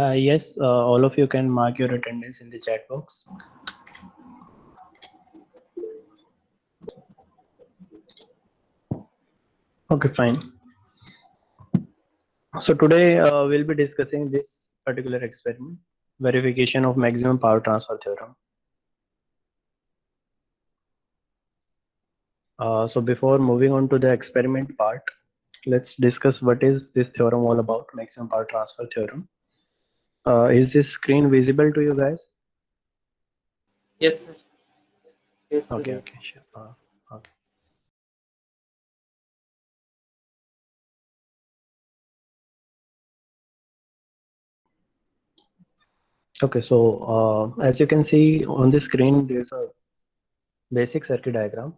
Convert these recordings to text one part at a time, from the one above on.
Yes, all of you can mark your attendance in the chat box. Okay, fine. So today we'll be discussing this particular experiment, verification of maximum power transfer theorem. So before moving on to the experiment part, let's discuss what is this theorem all about, maximum power transfer theorem. Is this screen visible to you guys? Yes, sir. Yes, Okay, sir. okay, sure. Okay. Okay, so as you can see on the screen, there's a basic circuit diagram.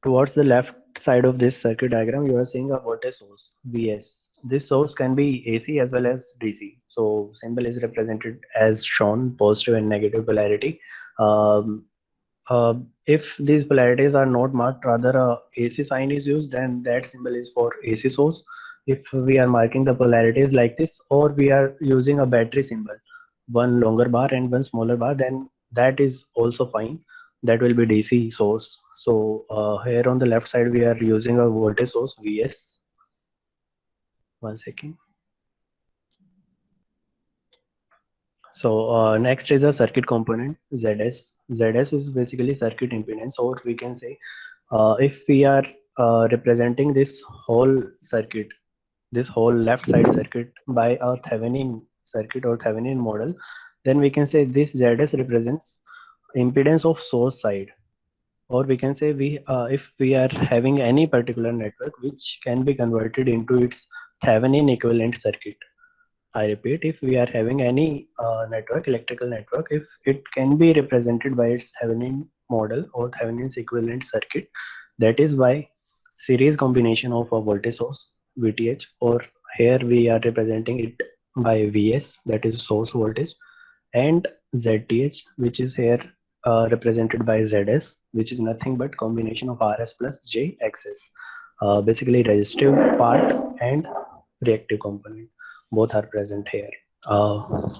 Towards the left side of this circuit diagram, you are seeing a voltage source, Vs. This source can be AC as well as DC. So symbol is represented as shown, positive and negative polarity. Um, if these polarities are not marked, rather a AC sign is used, then that symbol is for AC source. If we are marking the polarities like this, or we are using a battery symbol, one longer bar and one smaller bar, then that is also fine. That will be DC source. So here on the left side, we are using a voltage source Vs. One second. So next is the circuit component ZS. ZS is basically circuit impedance, or we can say if we are representing this whole circuit, this whole left side circuit by a Thevenin circuit or Thevenin model, then we can say this ZS represents impedance of source side, or we can say we if we are having any particular network which can be converted into its Thevenin equivalent circuit. I repeat, if we are having any network, electrical network, if it can be represented by its Thevenin model or Thevenin's equivalent circuit, that is why series combination of a voltage source VTH, or here we are representing it by Vs, that is source voltage, and ZTH, which is here represented by ZS, which is nothing but combination of RS plus JXS. Basically resistive part and reactive component, both are present here. Uh,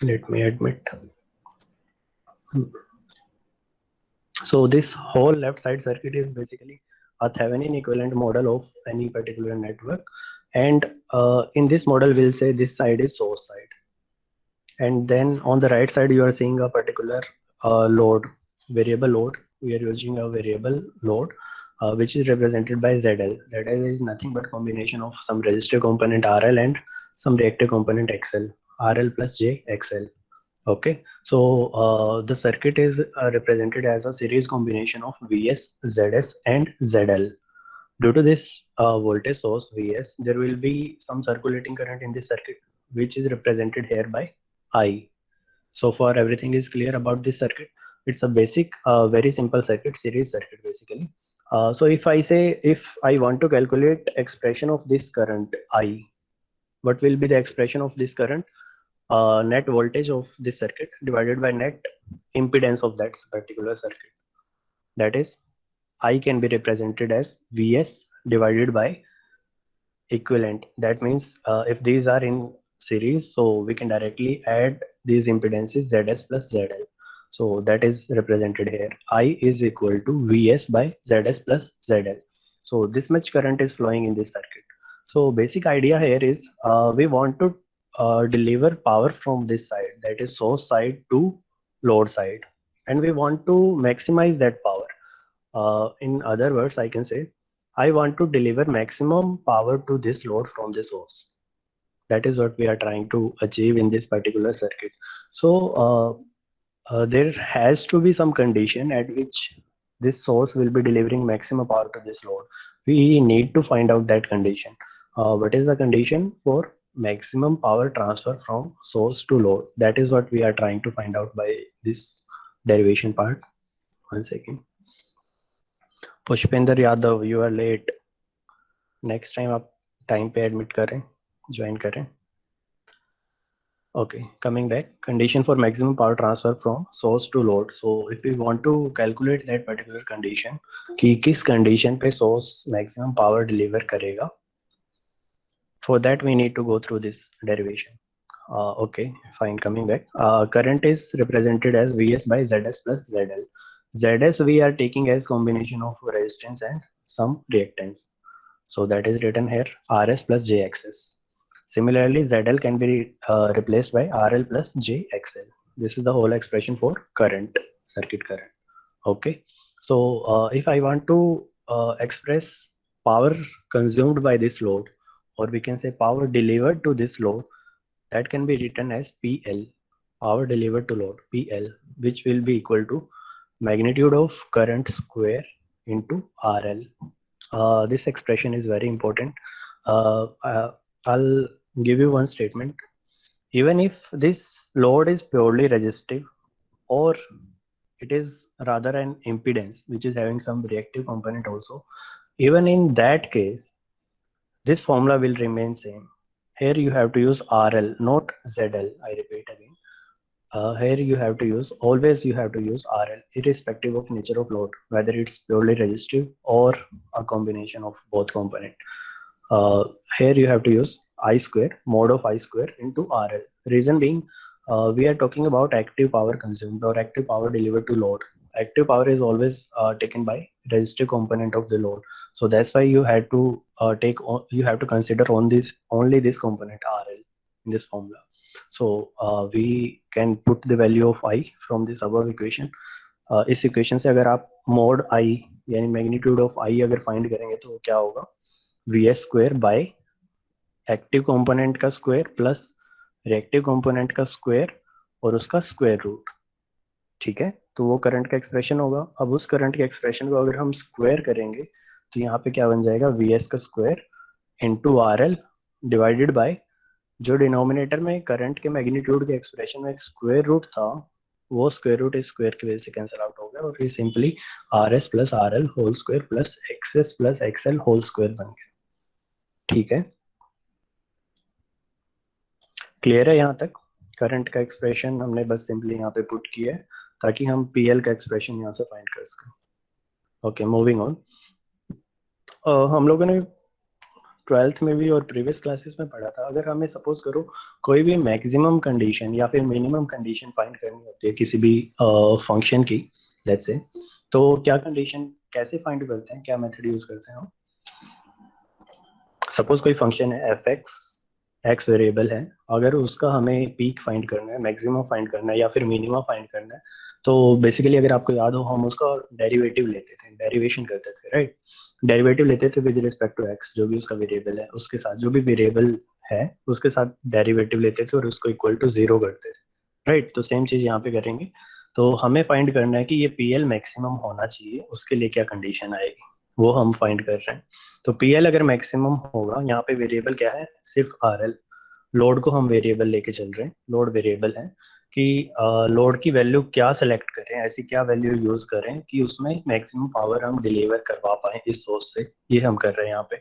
Let me admit. So this whole left side circuit is basically a Thevenin equivalent model of any particular network. And in this model, we'll say this side is source side. And then on the right side, you are seeing a particular load, variable load. We are using a variable load, which is represented by ZL. ZL is nothing but combination of some resistive component RL and some reactive component XL, RL plus J XL. Okay, so the circuit is represented as a series combination of Vs, Zs, and ZL. Due to this voltage source Vs, there will be some circulating current in this circuit, which is represented here by I. So far, everything is clear about this circuit. It's a basic, very simple circuit, series circuit basically. So if I say, if I want to calculate expression of this current I, what will be the expression of this current? Net voltage of this circuit divided by net impedance of that particular circuit. That is, I can be represented as Vs divided by equivalent. That means if these are in series, so we can directly add these impedances Zs plus Zl. So that is represented here. I is equal to Vs by Zs plus Zl. So this much current is flowing in this circuit. So basic idea here is we want to deliver power from this side, that is source side to load side, and we want to maximize that power. In other words, I can say I want to deliver maximum power to this load from the source. That is what we are trying to achieve in this particular circuit. So there has to be some condition at which this source will be delivering maximum power to this load. We need to find out that condition. What is the condition for maximum power transfer from source to load? That is what we are trying to find out by this derivation part. One second. Pushpendra Yadav, you are late. Next time आप time पे admit करें, join करें. Okay, coming back, condition for maximum power transfer from source to load. So if we want to calculate that particular condition, कि किस condition पे source maximum power deliver करेगा. For that, we need to go through this derivation. Okay, fine. Coming back, current is represented as Vs by Zs plus Zl. Zs we are taking as combination of resistance and some reactance. So that is written here Rs plus Jxs. Similarly, Zl can be replaced by RL plus Jxl. This is the whole expression for current, circuit current. Okay, so if I want to express power consumed by this load, or we can say power delivered to this load, that can be written as PL, power delivered to load, PL, which will be equal to magnitude of current square into RL. This expression is very important. I'll give you one statement. Even if this load is purely resistive, or it is rather an impedance which is having some reactive component also, even in that case, this formula will remain same. Here you have to use RL, not ZL. I repeat again. Here you have to use, always you have to use RL, irrespective of nature of load, whether it's purely resistive or a combination of both component. Here you have to use I square, mod of I square into RL. Reason being, we are talking about active power consumed or active power delivered to load. Active power is always taken by resistive component of the load. So that's why you had to you have to consider on this only this component RL in this formula. So we can put the value of I from this above equation. इस equation से अगर आप mode I यानी magnitude of I अगर find करेंगे तो क्या होगा, Vs square by active component का स्क्वायर प्लस रिएक्टिव कंपोनेंट का स्क्वायर और उसका स्क्वायर रूट. ठीक है, तो वो करंट का एक्सप्रेशन होगा. अब उस करंट के एक्सप्रेशन को अगर हम स्क्वायर करेंगे तो यहाँ पे क्या बन जाएगा, Vs का square into RL divided by जो डिनोमिनेटर में करंट के मैग्नीट्यूड के एक्सप्रेशन में एक स्क्वायर रूट था, वो स्क्वायर रूट इस स्क्वायर की वजह से कैंसिल आउट हो गया और ये simply RS plus RL whole square plus XS plus XL whole square बन गया. ठीक है, क्लियर है यहाँ तक. करंट का एक्सप्रेशन हमने बस सिंपली यहाँ पे पुट किया है ताकि हम PL का एक्सप्रेशन यहाँ से फाइंड कर सकें. Okay, moving on. हम लोगों ने 12th में भी और प्रीवियस क्लासेस में पढ़ा था, अगर हमें सपोज करो कोई भी मैक्सिमम कंडीशन या फिर मिनिमम कंडीशन फाइंड करनी होती है किसी भी फंक्शन की, लेट्स से, तो क्या कंडीशन कैसे फाइंड करते हैं, क्या मेथड यूज करते हैं हम. सपोज कोई फंक्शन है एफ एक्स वेरिएबल है, अगर उसका हमें पीक फाइंड करना है, मैक्सिमम फाइंड करना है या फिर मिनिमम फाइंड करना है, तो बेसिकली अगर आपको याद हो हम उसका डेरिवेटिव लेते थे, डेरिवेशन करते थे, राइट. डेरिवेटिव लेते थे विद रिस्पेक्ट टू एक्स, जो भी उसका वेरिएबल है उसके साथ, जो भी वेरिएबल है उसके साथ डेरिवेटिव लेते थे और उसको इक्वल टू जीरो करते थे, राइट. तो सेम चीज यहाँ पे करेंगे. तो हमें फाइंड करना है कि ये PL मैक्सिमम होना चाहिए, उसके लिए क्या कंडीशन आएगी वो हम फाइंड कर रहे हैं. तो PL अगर मैक्सिमम होगा, यहाँ पे वेरिएबल क्या है, सिर्फ RL. लोड को हम वेरिएबल लेके चल रहे हैं, लोड वेरिएबल है कि लोड की वैल्यू क्या सेलेक्ट करें, ऐसी क्या वैल्यू यूज करें कि उसमें मैक्सिमम पावर हम डिलीवर करवा पाए इस सोर्स से, ये हम कर रहे हैं यहाँ पे.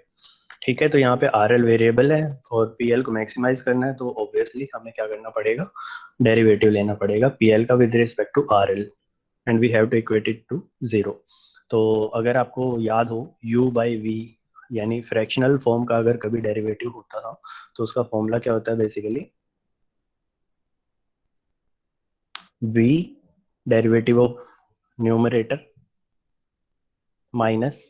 ठीक है, तो यहाँ पे RL वेरिएबल है और PL को मैक्सिमाइज करना है, तो ऑब्वियसली हमें क्या करना पड़ेगा, डेरिवेटिव लेना पड़ेगा PL का with respect to RL and we have to equate it to zero. तो अगर आपको याद हो U बाई V यानी फ्रैक्शनल फॉर्म का अगर कभी डेरिवेटिव होता था तो उसका फॉर्मूला क्या होता है, basically V derivative of numerator minus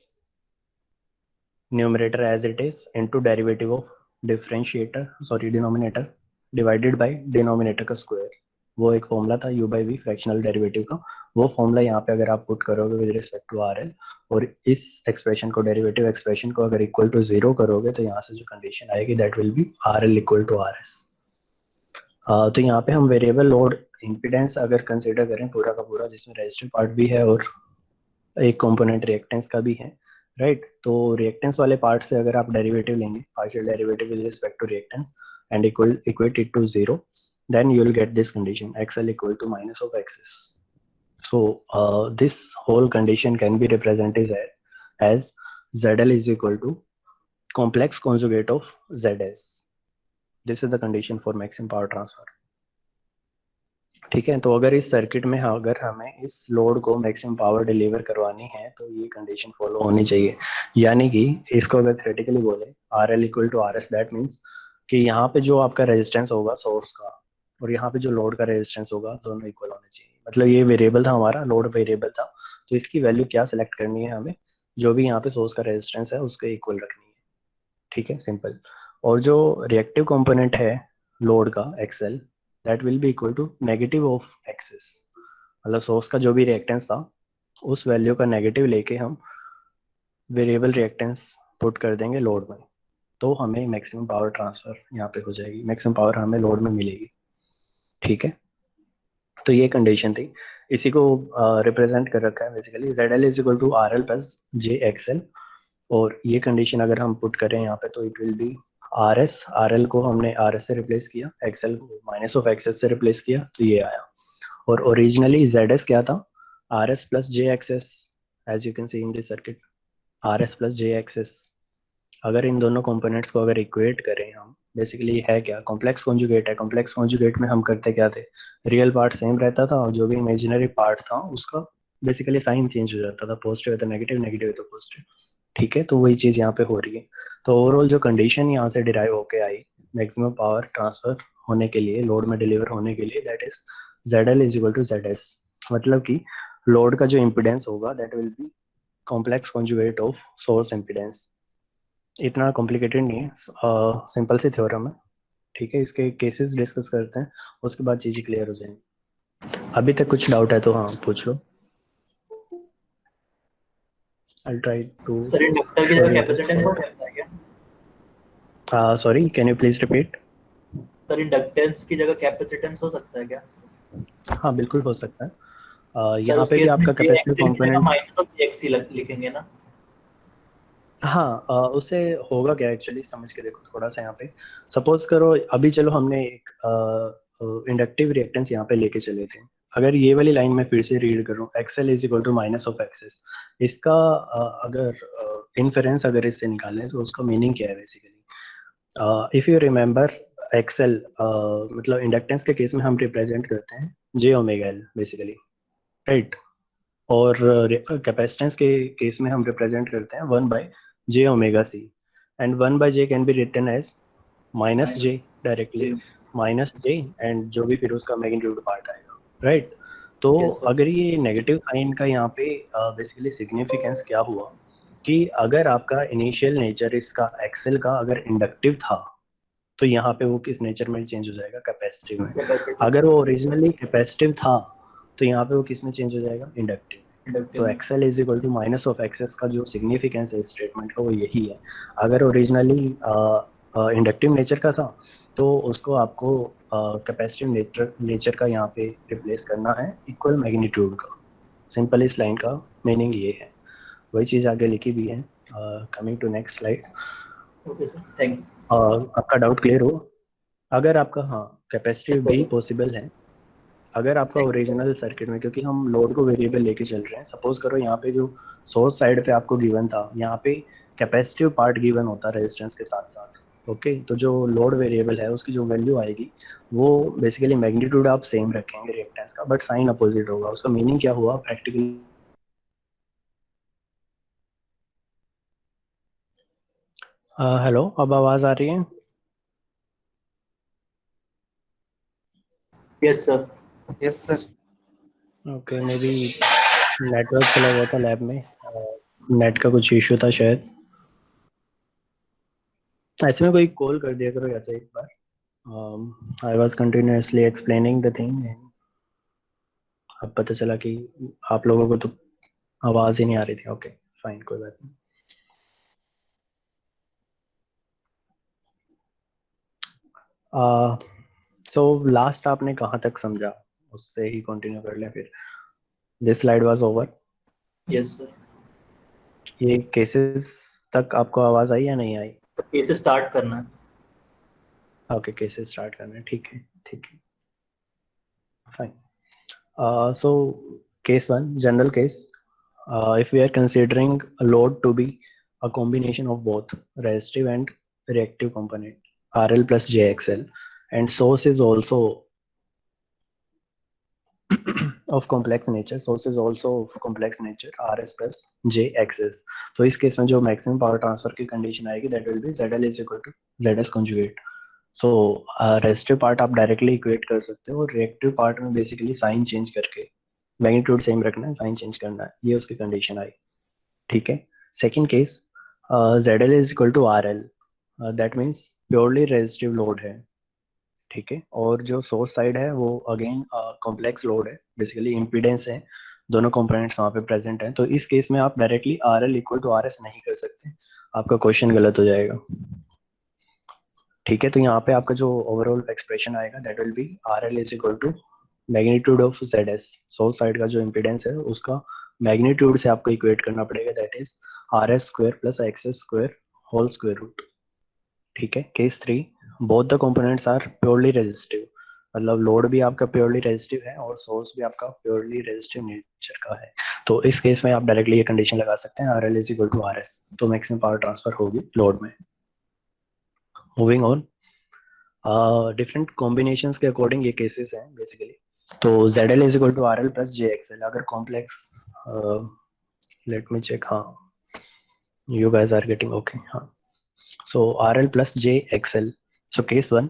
numerator as it is into derivative of differentiator, sorry denominator, divided by denominator का स्क्वायर. वो एक फॉर्मूला था U by V fractional derivative का. वो फॉर्मूला यहाँ पे अगर आप पुट करोगे विद रिस्पेक्ट टू RL और इस एक्सप्रेशन को, डेरिवेटिव एक्सप्रेशन को अगर इक्वल टू जीरो करोगे, तो यहाँ से जो कंडीशन आएगी that will be RL equal to RS. तो यहाँ पे हम वेरिएबल लोड इम्पीडेंस अगर कंसिडर करें पूरा का पूरा, जिसमें रेजिस्टिव पार्ट भी है और एक कंपोनेंट रिएक्टेंस का भी है, राइट. तो रिएक्टेंस वाले पार्ट से अगर आप डेरिवेटिव लेंगे, partial derivative with respect to reactance and equate it to zero, then you will get this condition XL equal to minus of XS. So this whole condition can be represented as ZL is equal to complex conjugate of ZS. This is the condition for maximum power transfer. ठीक है, तो अगर इस circuit में अगर हमें इस load को मैक्सिमम पावर डिलीवर करवानी है तो ये कंडीशन फॉलो होनी चाहिए। यानी कि इसको अगर थ्योरेटिकली बोले R L equal to R S, that means कि यहाँ पे जो आपका रेजिस्टेंस होगा सोर्स का और यहाँ पे जो लोड का रेजिस्टेंस होगा दोनों इक्वल होने चाहिए। मतलब ये वेरिएबल था हमारा, लोड वेरिएबल था, तो इसकी वैल्यू क्या सिलेक्ट करनी है हमें, जो भी यहाँ पे सोर्स का रेजिस्टेंस है उसके इक्वल रखनी है। ठीक है, सिंपल। और जो रिएक्टिव कंपोनेंट है लोड का XL, that will be equal to negative of XS. मतलब सोर्स का जो भी रिएक्टेंस था उस वैल्यू का नेगेटिव लेके हम वेरिएबल रिएक्टेंस पुट कर देंगे लोड में, तो हमें मैक्सिमम पावर ट्रांसफर यहाँ पे हो जाएगी, मैक्सिमम पावर हमें लोड में मिलेगी। ठीक है, तो ये कंडीशन थी, इसी को रिप्रेजेंट कर रखा है basically Z L is equal to R L plus J X L. और ये कंडीशन अगर हम पुट करें यहाँ पे तो it will be R S, R L को हमने आर एस से रिप्लेस किया, एक्सएल को माइनस ऑफ एक्सेस से रिप्लेस किया, तो ये आया। और ओरिजिनली जेड एस क्या था, R S plus J XS, as you can see in this circuit, R S plus J XS. अगर इन दोनों कंपोनेंट्स को अगर इक्वेट करें हम, बेसिकली है क्या, कॉम्प्लेक्स कॉन्जुगेट है। कॉम्प्लेक्स कॉन्जुगेट में हम करते क्या थे, रियल पार्ट सेम रहता था और जो भी इमेजिनरी पार्ट था उसका बेसिकली साइन चेंज हो जाता था, पॉजिटिव है तो नेगेटिव, नेगेटिव है तो पॉजिटिव। ठीक है, तो वही चीज यहाँ पे हो रही है। तो ओवरऑल जो कंडीशन यहाँ से डिराइव होके आई मैक्सिमम पावर ट्रांसफर होने के लिए, लोड में डिलीवर होने के लिए, that is Z L is equal to Z S. मतलब कि लोड का जो इम्पिडेंस होगा that will be complex conjugate of source impedance. इतना कॉम्प्लिकेटेड नहीं है, सिंपल सी थ्योरम है। ठीक है, इसके केसेस डिस्कस करते हैं, उसके बाद चीजें क्लियर हो जाएंगी। अभी तक कुछ डाउट है तो हाँ पूछ लो, I try to sir inductor की शो जगह यू दिस कैपेसिटेंस हो थॉट। सकता है क्या? Sorry, can you please repeat. Sir inductance की जगह कैपेसिटेंस हो सकता है क्या? हाँ बिल्कुल हो सकता है। सर यहाँ उस पे भी केस में आपका जे कैपेसिटिव एक्सएल की जगह component, minus of J XC लिखेंगे ना? हाँ उससे होगा क्या एक्चुअली, समझ के देखो थोड़ा सा यहाँ पे। सपोज करो अभी चलो हमने एक इंडक्टिव रिएक्टेंस यहाँ पे लेके चले थे। अगर ये वाली लाइन में फिर से रीड करूँ, XL is equal to minus of XS, इसका अगर इन्फेरेंस अगर इससे निकालें तो उसका मीनिंग क्या है basically. If you remember XL, मतलब इंडक्टेंस के केस में हम रिप्रेजेंट करते हैं J omega L basically, right. और कैपेसिटेंस के केस में हम रिप्रेजेंट करते हैं 1/j omega C, and 1/j can be written as minus minus J directly, जी। माइनस जे, एंड जो भी फिर उसका मैग्नीट्यूड पार्ट आएगा, राइट। तो यस सर। अगर ये नेगेटिव साइन का यहाँ पे बेसिकली सिग्निफिकेंस क्या हुआ कि अगर आपका इनिशियल नेचर इसका एक्सेल का अगर इंडक्टिव था तो यहाँ पे वो किस नेचर में चेंज हो जाएगा, कैपेसिटिव में। कैपेसिटी अगर वो ओरिजिनली कैपेसिटिव था तो यहाँ पे वो किस में चेंज हो जाएगा, इंडक्टिव। इंडक्टिव तो में। XL is equal to minus of XS का जो सिग्निफिकेंस है स्टेटमेंट का वो यही है। अगर ओरिजिनली इंडक्टिव नेचर का था तो उसको आपको कैपेसिटिव नेचर नेचर का यहाँ पे रिप्लेस करना है इक्वल मैग्नीट्यूड का। सिंपल इस लाइन का मीनिंग ये है, वही चीज आगे लिखी भी है। Coming to next slide. Okay sir, thank आपका डाउट क्लियर हो? अगर आपका हाँ कैपेसिटिव भी यू। पॉसिबल है, अगर आपका thank you sir. Original circuit में, क्योंकि हम लोड को वेरिएबल लेके चल रहे हैं, सपोज करो यहाँ पे जो सोर्स साइड पे आपको गिवन था, यहाँ पे कैपेसिटिव पार्ट गिवन होता है रेजिस्टेंस के साथ साथ। ओके, तो जो लोड वेरिएबल है उसकी जो वैल्यू आएगी वो बेसिकली मैग्नीट्यूड आप सेम रखेंगे रिएक्टेंस का, बट साइन अपोजिट होगा। उसका मीनिंग क्या हुआ प्रैक्टिकली। हेलो, अब आवाज आ रही है? Yes sir. Yes sir. Okay, may be network चला गया था लैब में, नेट का कुछ इशू था शायद। ऐसे में कोई कॉल कर दिया करो या तो एक बार। I was continuously explaining the thing, अब पता चला कि आप लोगों को तो आवाज ही नहीं आ रही थी। ओके फाइन, कोई बात नहीं। सो लास्ट आपने कहाँ तक समझा, उससे ही कंटिन्यू कर लें फिर। This slide was over. Yes sir. ये केसेस तक आपको आवाज आई या नहीं आई? कैसे स्टार्ट करना है? ओके, केसेस स्टार्ट करना है, ठीक है ठीक है, fine. So case 1, general case. If we are considering a load to be a combination of both resistive and reactive component, RL plus JXL, and source is also of complex nature, source is also of complex nature, Rs plus Jxs. तो इस case में जो maximum power transfer की condition आएगी that will be ZL is equal to ZS conjugate. So resistive part आप directly equate कर सकते हो, और रिएक्टिव पार्ट में बेसिकली साइन चेंज करके मैग्नीट्यूड सेम रखना है, साइन चेंज करना है, ये उसकी कंडीशन आई. ठीक है. Second case, ZL is equal to RL, that means purely resistive load है. ठीक है. और जो सोर्स साइड है वो अगेन कॉम्प्लेक्स लोड है, बेसिकली इम्पीडेंस है, दोनों कंपोनेंट्स वहाँ पे प्रेजेंट हैं. तो इस केस में आप directly RL equal to RS नहीं कर सकते, आपका क्वेश्चन गलत हो जाएगा. ठीक है. तो यहाँ पे आपका जो ओवरऑल एक्सप्रेशन आएगा that will be RL is equal to magnitude of ZS, source side का जो इम्पीडेंस है उसका मैग्नीट्यूड से आपको इक्वेट करना पड़ेगा, that is RS square plus XS square whole square root. ठीक है. Case 3, both the components are purely resistive, मतलब लोड भी आपका प्योरली रेजिस्टिव है और सोर्स भी आपका प्योरली रेजिस्टिव नेचर का है. तो इस केस में आप डायरेक्टली ये कंडीशन लगा सकते हैं RL is equal to RS, तो मैक्सिमम पावर ट्रांसफर होगी लोड में. मूविंग ऑन, डिफरेंट कॉम्बिनेशंस के अकॉर्डिंग ये केसेस हैं बेसिकली. तो ZL is equal to RL plus JXL, अगर कॉम्प्लेक्स, लेट मी चेक, हाँ you guys are getting okay, हाँ. So RL plus JXL. So case 1,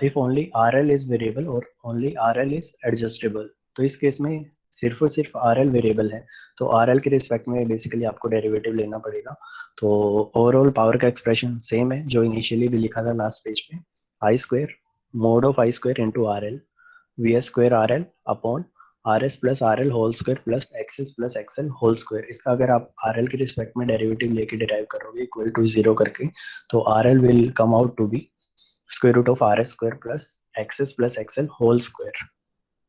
if only RL is variable or only RL is adjustable. तो इस case में सिर्फ और सिर्फ RL variable है, तो RL के रिस्पेक्ट में बेसिकली आपको डेरिवेटिव लेना पड़ेगा. तो ओवरऑल पावर का एक्सप्रेशन सेम है जो इनिशियली भी लिखा था लास्ट पेज पे, I square mode of I square into RL VS square RL upon RS plus RL whole square plus XS plus XL whole square. इसका अगर आप RL के रिस्पेक्ट में डेरिवेटिव लेके डिराइव करोगे इक्वल टू 0 करके, तो RL will come out to be square root of RS square plus XS plus XL whole square.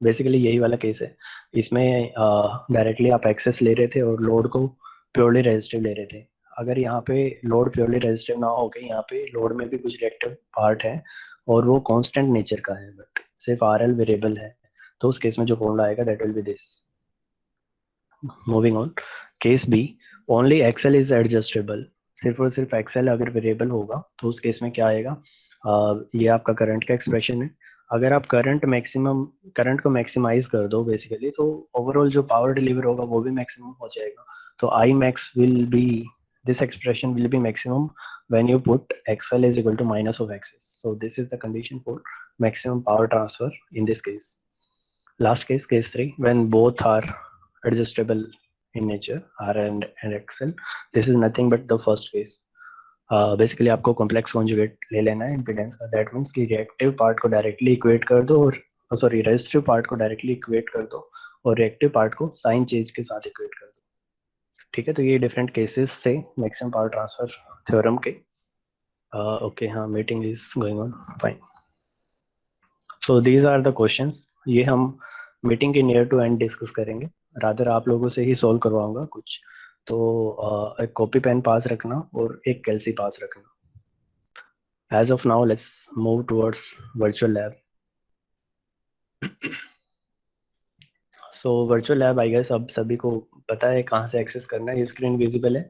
Basically यही वाला केस है. इसमें डायरेक्टली आप एक्सेस ले रहे थे और लोड को प्योरली रेजिस्टिव ले रहे थे. अगर यहाँ पे लोड प्योरली रेजिस्टिव ना हो के यहाँ पे लोड में भी कुछ रिएक्टिव पार्ट है और वो कांस्टेंट नेचर का है, बट सिर्फ RL वेरिएबल है, तो उस केस में जो फॉर्मूला आएगा that will be this. Moving on, case B, only XL is adjustable. सिर्फ और सिर्फ XL अगर वेरिएबल होगा तो उस केस में क्या आएगा, ये आपका करंट का एक्सप्रेशन है. अगर आप करंट को मैक्सिमाइज कर दो बेसिकली, तो ओवरऑल जो पावर डिलीवर होगा वो भी मैक्सिमम हो जाएगा. तो I max will be, this expression will be maximum when you put XL is equal to minus of XS. So this is the condition for maximum power transfer in this case. Last case, case 3, when both are adjustable in nature, R and XL, this is nothing but the first case. Basically आपको complex conjugate ले लेना है impedance का, that means कि reactive part को directly equate कर दो, और सॉरी रेजिस्टिव पार्ट को डायरेक्टली इक्वेट कर दो और रिएक्टिव पार्ट को साइन चेंज के साथ इक्वेट कर दो. ठीक है. तो ये डिफरेंट केसेस थे मैक्सिमम पावर ट्रांसफर थ्योरम के. ओके, हाँ, meeting is going on, fine. So these are the questions. ये हम मीटिंग के नियर टू एंड डिस्कस करेंगे, रादर आप लोगों से ही सॉल्व करवाऊंगा कुछ. तो एक कॉपी पेन पास रखना और एक कैलसी पास रखना. As of now, let's move towards virtual lab. So virtual lab, I guess अब सभी को पता है कहाँ से एक्सेस करना है. ये स्क्रीन विजिबल है?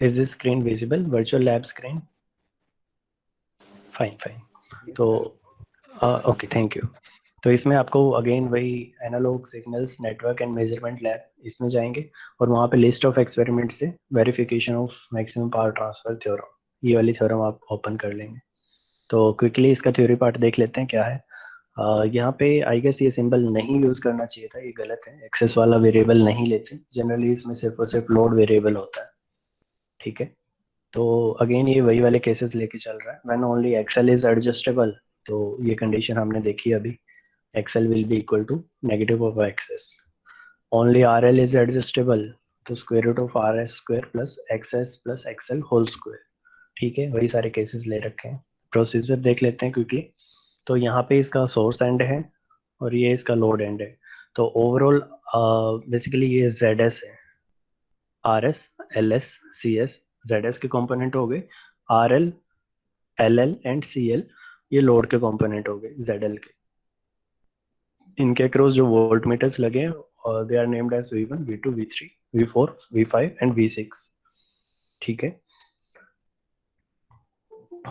Is this screen visible? Virtual lab screen? Fine, fine. तो ओके, थैंक यू. तो इसमें आपको अगेन वही analog signals network and measurement lab, इसमें जाएंगे और वहाँ पे लिस्ट ऑफ एक्सपेरिमेंट से verification of maximum power transfer theorem, ये वाली थ्योरम आप ओपन कर लेंगे. तो क्विकली इसका थ्योरी पार्ट देख लेते हैं क्या है. यहाँ पे आई गेस ये सिंबल नहीं यूज करना चाहिए था, ये गलत है. एक्सेस वाला वेरिएबल नहीं लेते जनरली, इसमें सिर्फ और सिर्फ लोड वेरिएबल होता है. ठीक है. तो अगेन ये वही वाले केसेस लेके चल रहा है. When only XL is adjustable, तो ये कंडीशन हमने देखी अभी, XL will be equal to negative of XS. Only RL is adjustable, तो square root of R S square plus XS plus XL whole square. ठीक है. वही सारे केसेस ले रखे हैं. प्रोसीजर देख लेते हैं क्विकली. तो यहाँ पे इसका सोर्स एंड है और ये इसका लोड एंड है. तो ओवरऑल बेसिकली ये ZS है, RS, LS, CS, ZS के कंपोनेंट हो गए, RL, LL एंड CL ये लोड के कंपोनेंट हो गए ZL के. इनके अक्रॉस जो वोल्ट मीटर्स लगे हैं they are named as V1, V2, V3, V4, V5 and V6. ठीक है.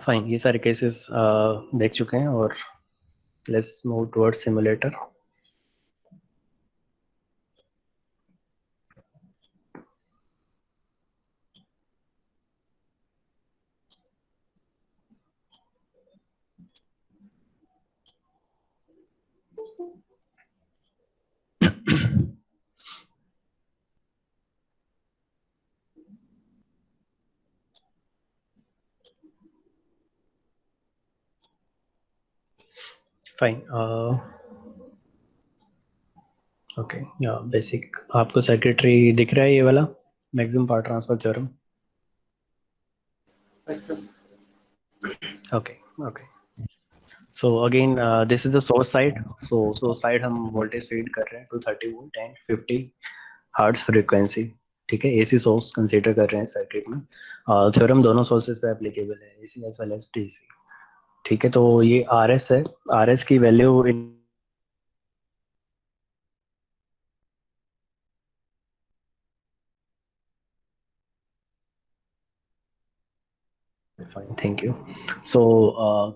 फाइन. ये सारे केसेस देख चुके हैं और let's move towards simulator. Fine. Okay या बेसिक आपको सर्किटरी दिख रहा है ये वाला maximum power transfer theorem. Yes, sir. Okay, okay. So again, this is the source side. So source side हम voltage feed कर रहे हैं 230 volt and 50 hertz frequency. ठीक है, AC सोर्स कंसीडर कर रहे हैं सर्किट में. थ्योरम दोनों सोर्सेज पे एप्लीकेबल है, AC as well as DC. ठीक है, तो ये RS है. RS की वैल्यू इन fine, thank you. So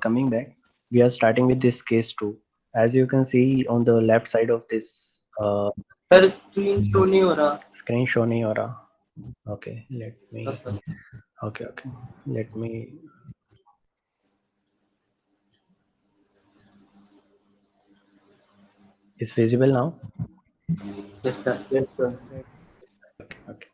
coming back, we are starting with this case 2. As you can see on the left side of this sir screen show नहीं हो रहा. screen show नहीं हो रहा. Okay, let me. Yes, sir. Okay, let me. Is visible now? Yes, sir. Yes, sir. Okay.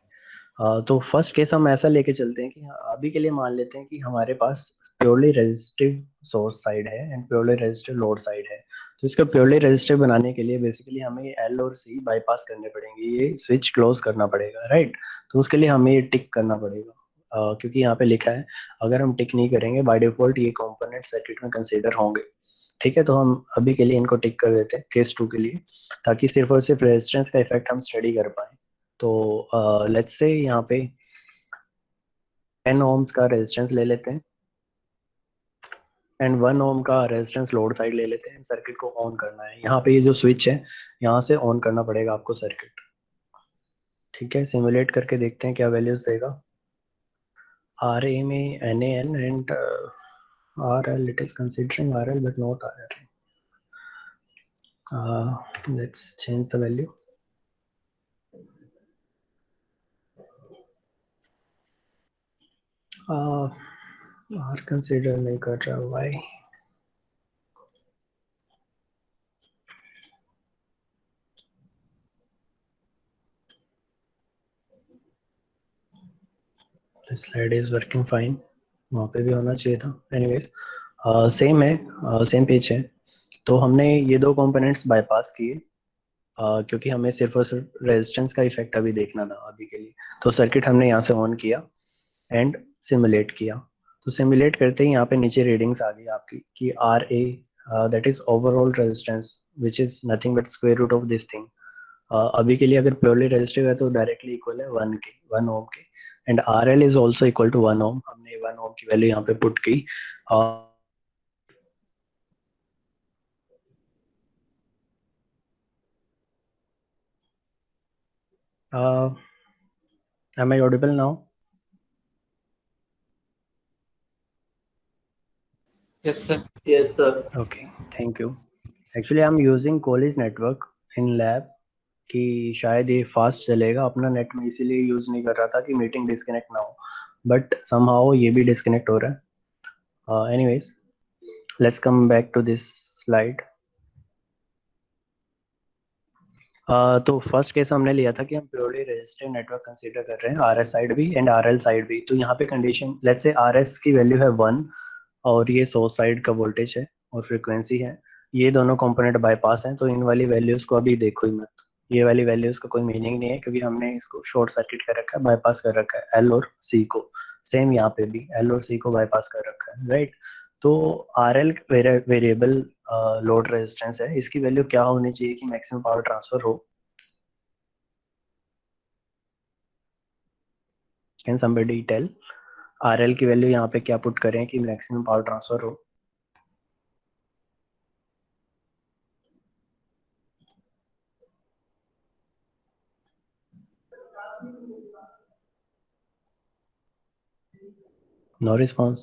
तो first case हम ऐसा लेके चलते हैं कि अभी के लिए मान लेते हैं कि हमारे पास प्योरली रेजिस्टिव सोर्स साइड है and purely resistive load side है. तो इसको प्योरली रेजिस्टिव बनाने के लिए बेसिकली हमें एल और सी बाईपास करने पड़ेंगे, ये स्विच क्लोज करना पड़ेगा, राइट. तो उसके लिए हमें ये टिक करना पड़ेगा, क्योंकि यहाँ पे लिखा है अगर हम टिक नहीं करेंगे बाय डिफॉल्ट ये कंपोनेंट सर्किट में कंसीडर होंगे. ठीक है, तो हम अभी के लिए इनको टिक कर देते हैं केस 2 के लिए, ताकि सिर्फ और सिर्फ रेजिस्टेंस का इफेक्ट हम स्टडी कर पाए. तो लेट्स से यहाँ पे 10 ohms का रेजिस्टेंस ले लेते हैं एंड 1 ohm का रेजिस्टेंस लोड साइड ले लेते हैं. सर्किट को ऑन करना है, यहाँ पे ये जो स्विच है यहाँ से ऑन करना पड़ेगा आपको सर्किट. ठीक है, सिमुलेट करके देखते हैं क्या वैल्यूज देगा. आर ए में N A N and R L, it is considering R L but not R L. Let's change the value. R consider नहीं कर रहा, why. Slide is working fine, वहाँ पे भी होना चाहिए था. एनीवेज सेम है, सेम पेज है. तो हमने ये दो कंपोनेंट्स बाईपास किए, क्योंकि हमें सिर्फ और सिर्फ रेजिस्टेंस का इफेक्ट अभी देखना था अभी के लिए. तो सर्किट हमने यहाँ से ऑन किया एंड सिमुलेट किया. तो सिमुलेट करते ही यहाँ पे नीचे रीडिंग्स आ गई आपकी कि R A that is overall resistance which is nothing but square root of this thing. अभी के लिए अगर प्योरली रेजिस्टिव है तो डायरेक्टली इक्वल है 1 ओम के and R L is also equal to 1 ohm. हमने 1 ओम की वैल्यू यहाँ पे पुट की. am I audible now? Yes, sir. Yes, sir. Okay, thank you. Actually I'm using college network in lab कि शायद ये फास्ट चलेगा, अपना नेट में इसीलिए यूज नहीं कर रहा था कि मीटिंग डिस्कनेक्ट ना हो, बट समहाउ ये भी डिस्कनेक्ट हो रहा है. Anyways, let's come back to this slide. तो फर्स्ट केस हमने लिया था कि हम प्योरली रेजिस्टिव नेटवर्क कंसीडर कर रहे हैं, आर एस साइड भी एंड आर एल साइड भी. तो यहाँ पे condition let's say R S की वैल्यू है 1 और ये सोर्स साइड का वोल्टेज है और फ्रिक्वेंसी है. ये दोनों कंपोनेंट बाईपास हैं, तो इन वाली वैल्यूज को अभी देखो ही मत. ये वाली वैल्यूज का कोई मीनिंग नहीं है, क्योंकि हमने इसको शॉर्ट सर्किट कर रखा है, बाईपास कर रखा है एल और सी को. सेम यहाँ पे भी एल और सी को बाईपास कर रखा है, राइट. तो R L variable load resistance है, इसकी वैल्यू क्या होनी चाहिए कि मैक्सिमम पावर ट्रांसफर हो. Can somebody tell R L की वैल्यू यहाँ पे क्या पुट करें कि मैक्सिमम पावर ट्रांसफर हो. No response.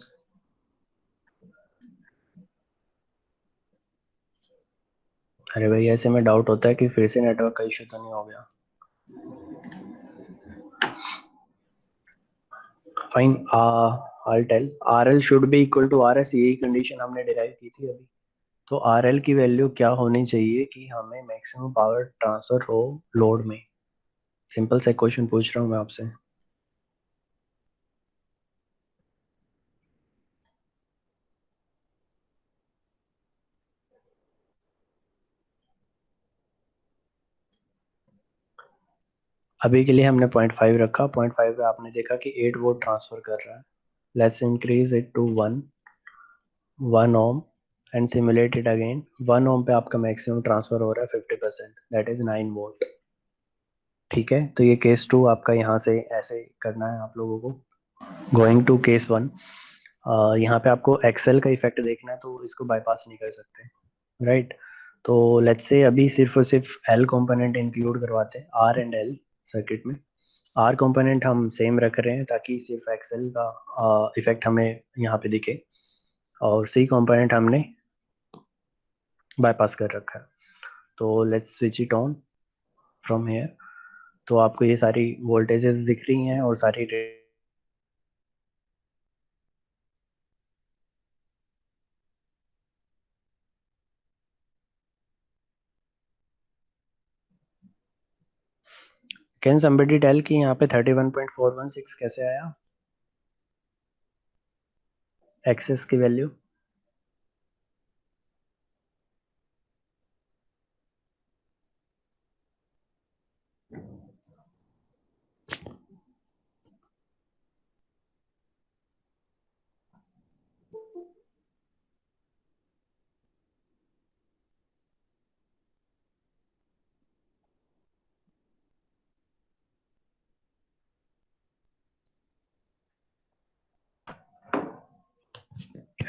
अरे भाई ऐसे में डाउट होता है कि फिर से नेटवर्क का इशू तो नहीं हो गया। Fine, I tell R L should be equal to R S, यही कंडीशन हमने डिराइव की थी अभी। तो आर एल की वैल्यू क्या होनी चाहिए कि हमें मैक्सिमम पावर ट्रांसफर हो लोड में। सिंपल सा क्वेश्चन पूछ रहा हूँ मैं आपसे। अभी के लिए हमने 0.5 रखा। 0.5 पे आपने देखा कि 8 वोल्ट ट्रांसफर कर रहा है। Let's increase it to 1 ohm and simulate it again. 1 ohm पे आपका मैक्सिमम ट्रांसफर हो रहा है 50%, दैट इज 9 वोल्ट। ठीक है, तो ये केस 2 आपका यहाँ से ऐसे करना है आप लोगों को। गोइंग टू केस 1, यहाँ पे आपको एक्सेल का इफेक्ट देखना है तो इसको बाईपास नहीं कर सकते, राइट। तो लेट्स से अभी सिर्फ और सिर्फ एल कंपोनेंट इंक्लूड करवाते हैं, आर एंड एल सर्किट में। आर कंपोनेंट हम सेम रख रहे हैं ताकि सिर्फ एक्सेल का इफेक्ट हमें यहाँ पे दिखे, और सी कंपोनेंट हमने बाईपास कर रखा है। तो let's switch it on from here. तो आपको ये सारी वोल्टेजेस दिख रही हैं और सारी कैन समबडी टेल कि यहाँ पे 31.416 कैसे आया एक्सेस की वैल्यू?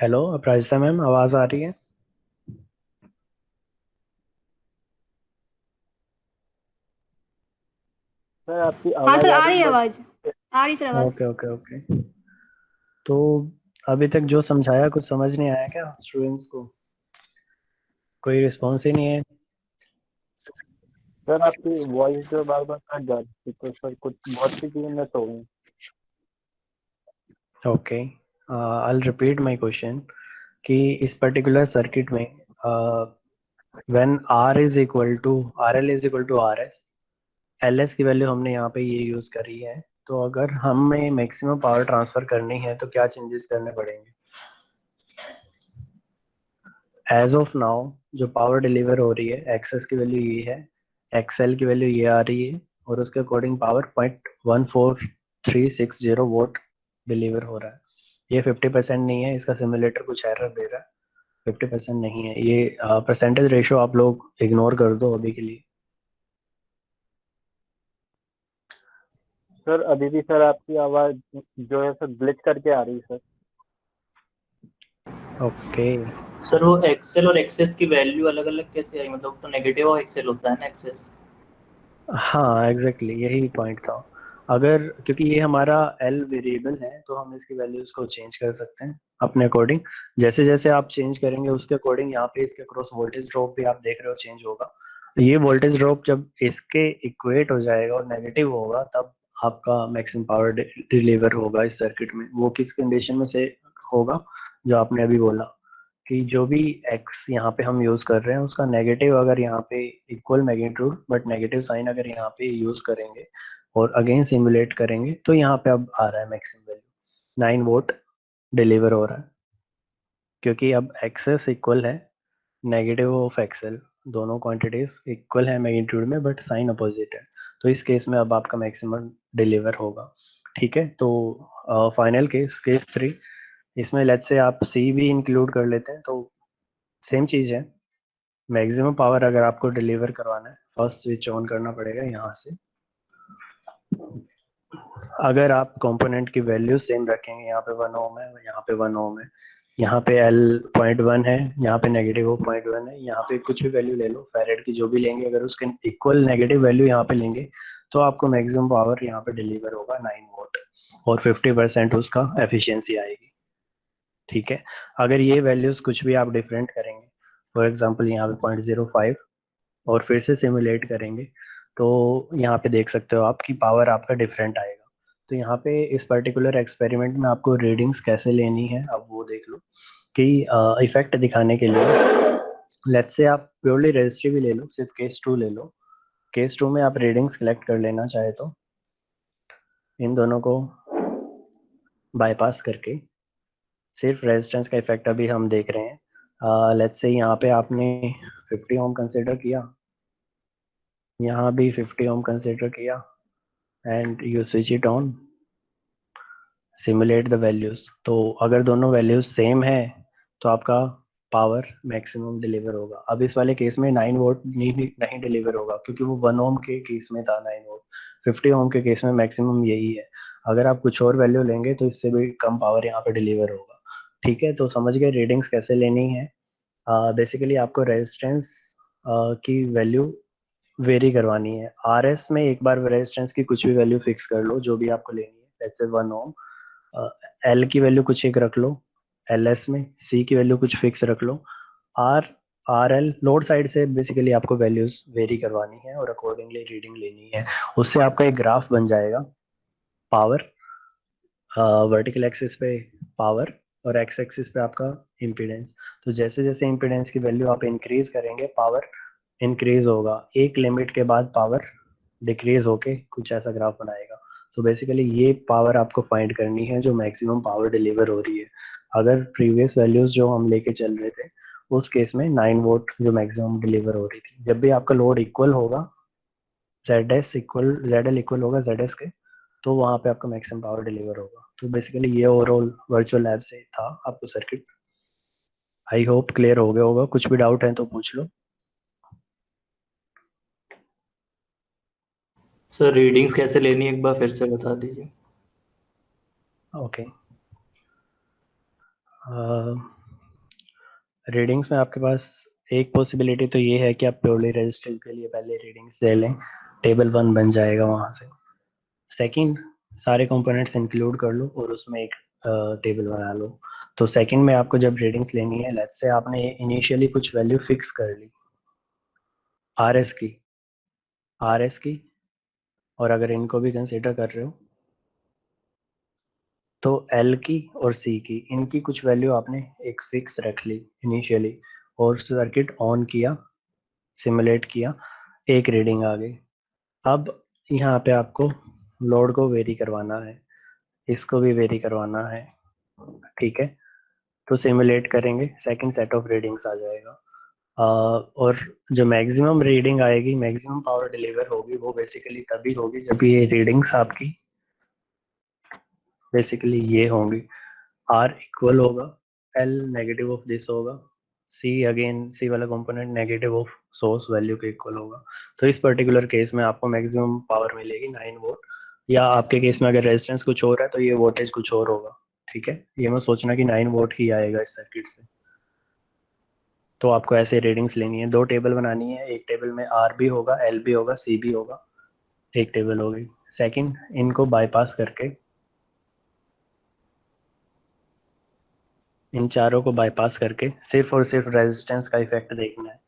हेलो अपराजिता मैम, आवाज आ रही है? सर आपकी हाँ आवाज सर, आ आ रही रही है है आवाज, बट आ रही सर आवाज। Okay okay okay. तो अभी तक जो समझाया कुछ समझ नहीं आया क्या स्टूडेंट्स को? कोई रिस्पॉन्स ही नहीं है। सर आपकी वॉइस जो बार बार कट जा रही थी तो सर कुछ बहुत सी चीजें मिस हो गई। Okay, I repeat my question कि इस पर्टिकुलर सर्किट में when R is equal to R L is equal to R S, L S की वैल्यू हमने यहाँ पे ये यूज करी है। तो अगर हमें मैक्सिमम पावर ट्रांसफर करनी है तो क्या चेंजेस करने पड़ेंगे? एज ऑफ नाउ जो पावर डिलीवर हो रही है एक्सेस की वैल्यू ये है, एक्सएल की वैल्यू ये आ रही है, और उसके अकॉर्डिंग पावर 0.14360 वोट डिलीवर हो रहा है। ये 50% नहीं है, इसका सिमुलेटर कुछ एरर दे रहा है। 50% नहीं है ये। परसेंटेज रेशो आप लोग इग्नोर कर दो अभी के लिए। सर अभी भी सर आपकी आवाज जो है सर ग्लिच करके आ रही है सर। ओके, सर वो एक्सेल और एक्सेस की वैल्यू अलग अलग कैसे आई, मतलब तो नेगेटिव और एक्सेल होता है ना एक्सेस। हाँ एग्जैक्टली यही पॉइंट था। अगर क्योंकि ये हमारा एल वेरिएबल है तो हम इसकी वैल्यूज को चेंज कर सकते हैं अपने अकॉर्डिंग। जैसे जैसे आप चेंज करेंगे उसके अकॉर्डिंग यहाँ पे इसके क्रॉस वोल्टेज ड्रॉप भी आप देख रहे हो चेंज होगा। ये वोल्टेज ड्रॉप जब इसके इक्वेट हो जाएगा और नेगेटिव होगा तब आपका मैक्सिमम पावर डिलीवर होगा इस सर्किट में। वो किस कंडीशन में से होगा? जो आपने अभी बोला कि जो भी x यहाँ पे हम यूज कर रहे हैं उसका नेगेटिव अगर यहाँ पे equal magnitude but negative sign अगर यहाँ पे यूज करेंगे और अगेन सिमुलेट करेंगे तो यहाँ पे अब आ रहा है मैक्सिमम वैल्यू 9 वोट डिलीवर हो रहा है, क्योंकि अब एक्सेस इक्वल है नेगेटिव ऑफ एक्सेल। दोनों क्वांटिटीज इक्वल है मैग्नीट्यूड में बट साइन अपोजिट है। तो इस केस में अब आपका मैक्सिमम डिलीवर होगा। ठीक है, तो फाइनल केस केस 3, इसमें लेट्स से आप सी भी इंक्लूड कर लेते हैं तो सेम चीज़ है। मैक्सिमम पावर अगर आपको डिलीवर करवाना है फर्स्ट स्विच ऑन करना पड़ेगा यहाँ से। अगर आप कंपोनेंट की वैल्यू सेम रखेंगे, यहाँ पे 1 ओम है, यहाँ पे 1 ओम है, यहाँ पे एल 0.1 है, यहाँ पे नेगेटिव 0.1 है, यहाँ पे कुछ भी वैल्यू ले लो फेरेड की जो भी लेंगे, अगर उसके इक्वल नेगेटिव वैल्यू यहाँ पे लेंगे तो आपको मैक्सिमम पावर यहाँ पे डिलीवर होगा 9 वोट, और 50% उसका एफिशिएंसी आएगी। ठीक है, अगर ये वैल्यूज कुछ भी आप डिफरेंट करेंगे, फॉर एग्जांपल यहाँ पे 0.05 और फिर से सिमुलेट करेंगे तो यहाँ पे देख सकते हो आपकी पावर आपका डिफरेंट आएगा। तो यहाँ पे इस पर्टिकुलर एक्सपेरिमेंट में आपको रीडिंग्स कैसे लेनी है अब वो देख लो कि इफेक्ट दिखाने के लिए लेट्स से आप प्योरली रजिस्ट्री भी ले लो, सिर्फ केस 2 ले लो। केस 2 में आप रीडिंग्स कलेक्ट कर लेना चाहे तो इन दोनों को बाईपास करके सिर्फ रेजिस्टेंस का इफेक्ट अभी हम देख रहे हैं। लेट्स से यहाँ पे आपने 50 ओम कंसिडर किया, यहाँ भी 50 ओम कंसिडर किया and you switch it on, simulate the values. तो अगर दोनों वैल्यूज सेम है तो आपका पावर मैक्सिमम डिलीवर होगा। अब इस वाले केस में 9 वोल्ट नहीं डिलीवर होगा क्योंकि वो 1 ओम के केस में था 9 वोल्ट। 50 ओम के केस में मैक्सिमम यही है। अगर आप कुछ और वैल्यू लेंगे तो इससे भी कम पावर यहाँ पे डिलीवर होगा। ठीक है, तो समझ गए रीडिंग्स कैसे लेनी है। बेसिकली आपको रेजिस्टेंस की वैल्यू वेरी करवानी है। आरएस में एक बार रेजिस्टेंस की कुछ भी वैल्यू फिक्स कर लो जो भी आपको लेनी है, जैसे 1 ओम। एल की वैल्यू कुछ एक रख लो एल एस में, सी की वैल्यू कुछ फिक्स रख लो। R R L load side से बेसिकली आपको वैल्यूज वेरी करवानी है और अकॉर्डिंगली रीडिंग लेनी है। उससे आपका एक ग्राफ बन जाएगा, पावर वर्टिकल एक्सिस पे पावर और एक्स एक्सिस पे आपका इम्पीडेंस। तो जैसे जैसे इम्पीडेंस की वैल्यू आप इंक्रीज करेंगे पावर इंक्रीज होगा, एक लिमिट के बाद पावर डिक्रीज होके कुछ ऐसा ग्राफ बनाएगा। तो बेसिकली ये पावर आपको फाइंड करनी है जो मैक्सिमम पावर डिलीवर हो रही है। अगर प्रीवियस वैल्यूज जो हम लेके चल रहे थे उस केस में 9 वोल्ट जो मैक्सिमम डिलीवर हो रही थी, जब भी आपका लोड इक्वल होगा जेड एल इक्वल होगा जेड एस के, तो वहाँ पे आपका मैक्सिमम पावर डिलीवर होगा। तो बेसिकली ये ओवरऑल वर्चुअल लैब से था आपको सर्किट। आई होप क्लियर हो गया होगा, कुछ भी डाउट है तो पूछ लो। सर रीडिंग्स कैसे लेनी है एक बार फिर से बता दीजिए। ओके, रीडिंग्स में आपके पास एक पॉसिबिलिटी तो ये है कि आप प्योरली रेजिस्टिव के लिए पहले रीडिंग्स ले लें, टेबल 1 बन जाएगा वहाँ से। सेकंड, सारे कंपोनेंट्स इंक्लूड कर लो और उसमें एक टेबल बना लो। तो सेकंड में आपको जब रीडिंग्स लेनी है, लेट्स से आपने इनिशियली कुछ वैल्यू फिक्स कर ली आरएस की, आरएस की, और अगर इनको भी कंसीडर कर रहे हो तो एल की और सी की, इनकी कुछ वैल्यू आपने एक फिक्स रख ली इनिशियली और सर्किट ऑन किया, सिमुलेट किया, एक रीडिंग आ गई। अब यहाँ पे आपको लोड को वेरी करवाना है, इसको भी वेरी करवाना है। ठीक है, तो सिमुलेट करेंगे, सेकंड सेट ऑफ रीडिंग्स आ जाएगा। और जो मैक्सिमम रीडिंग आएगी, मैक्सिमम पावर डिलीवर होगी, वो बेसिकली तभी होगी जब ये रीडिंग्स आपकी बेसिकली ये होंगी, आर इक्वल होगा एल नेगेटिव ऑफ दिस होगा, सी अगेन सी वाला component negative of source value के इक्वल होगा। तो इस पर्टिकुलर केस में आपको मैक्सिमम पावर मिलेगी 9 वोल्ट, या आपके केस में अगर रेजिस्टेंस कुछ और है तो ये वोल्टेज कुछ और होगा। ठीक है, ये मत सोचना कि 9 वोल्ट ही आएगा इस सर्किट से। तो आपको ऐसे रीडिंग्स लेनी है, दो टेबल बनानी है, एक टेबल में आर भी होगा, एल भी होगा, सी भी होगा, एक टेबल होगी। सेकंड, इनको बाईपास करके, इन चारों को बाईपास करके सिर्फ और सिर्फ रेजिस्टेंस का इफेक्ट देखना है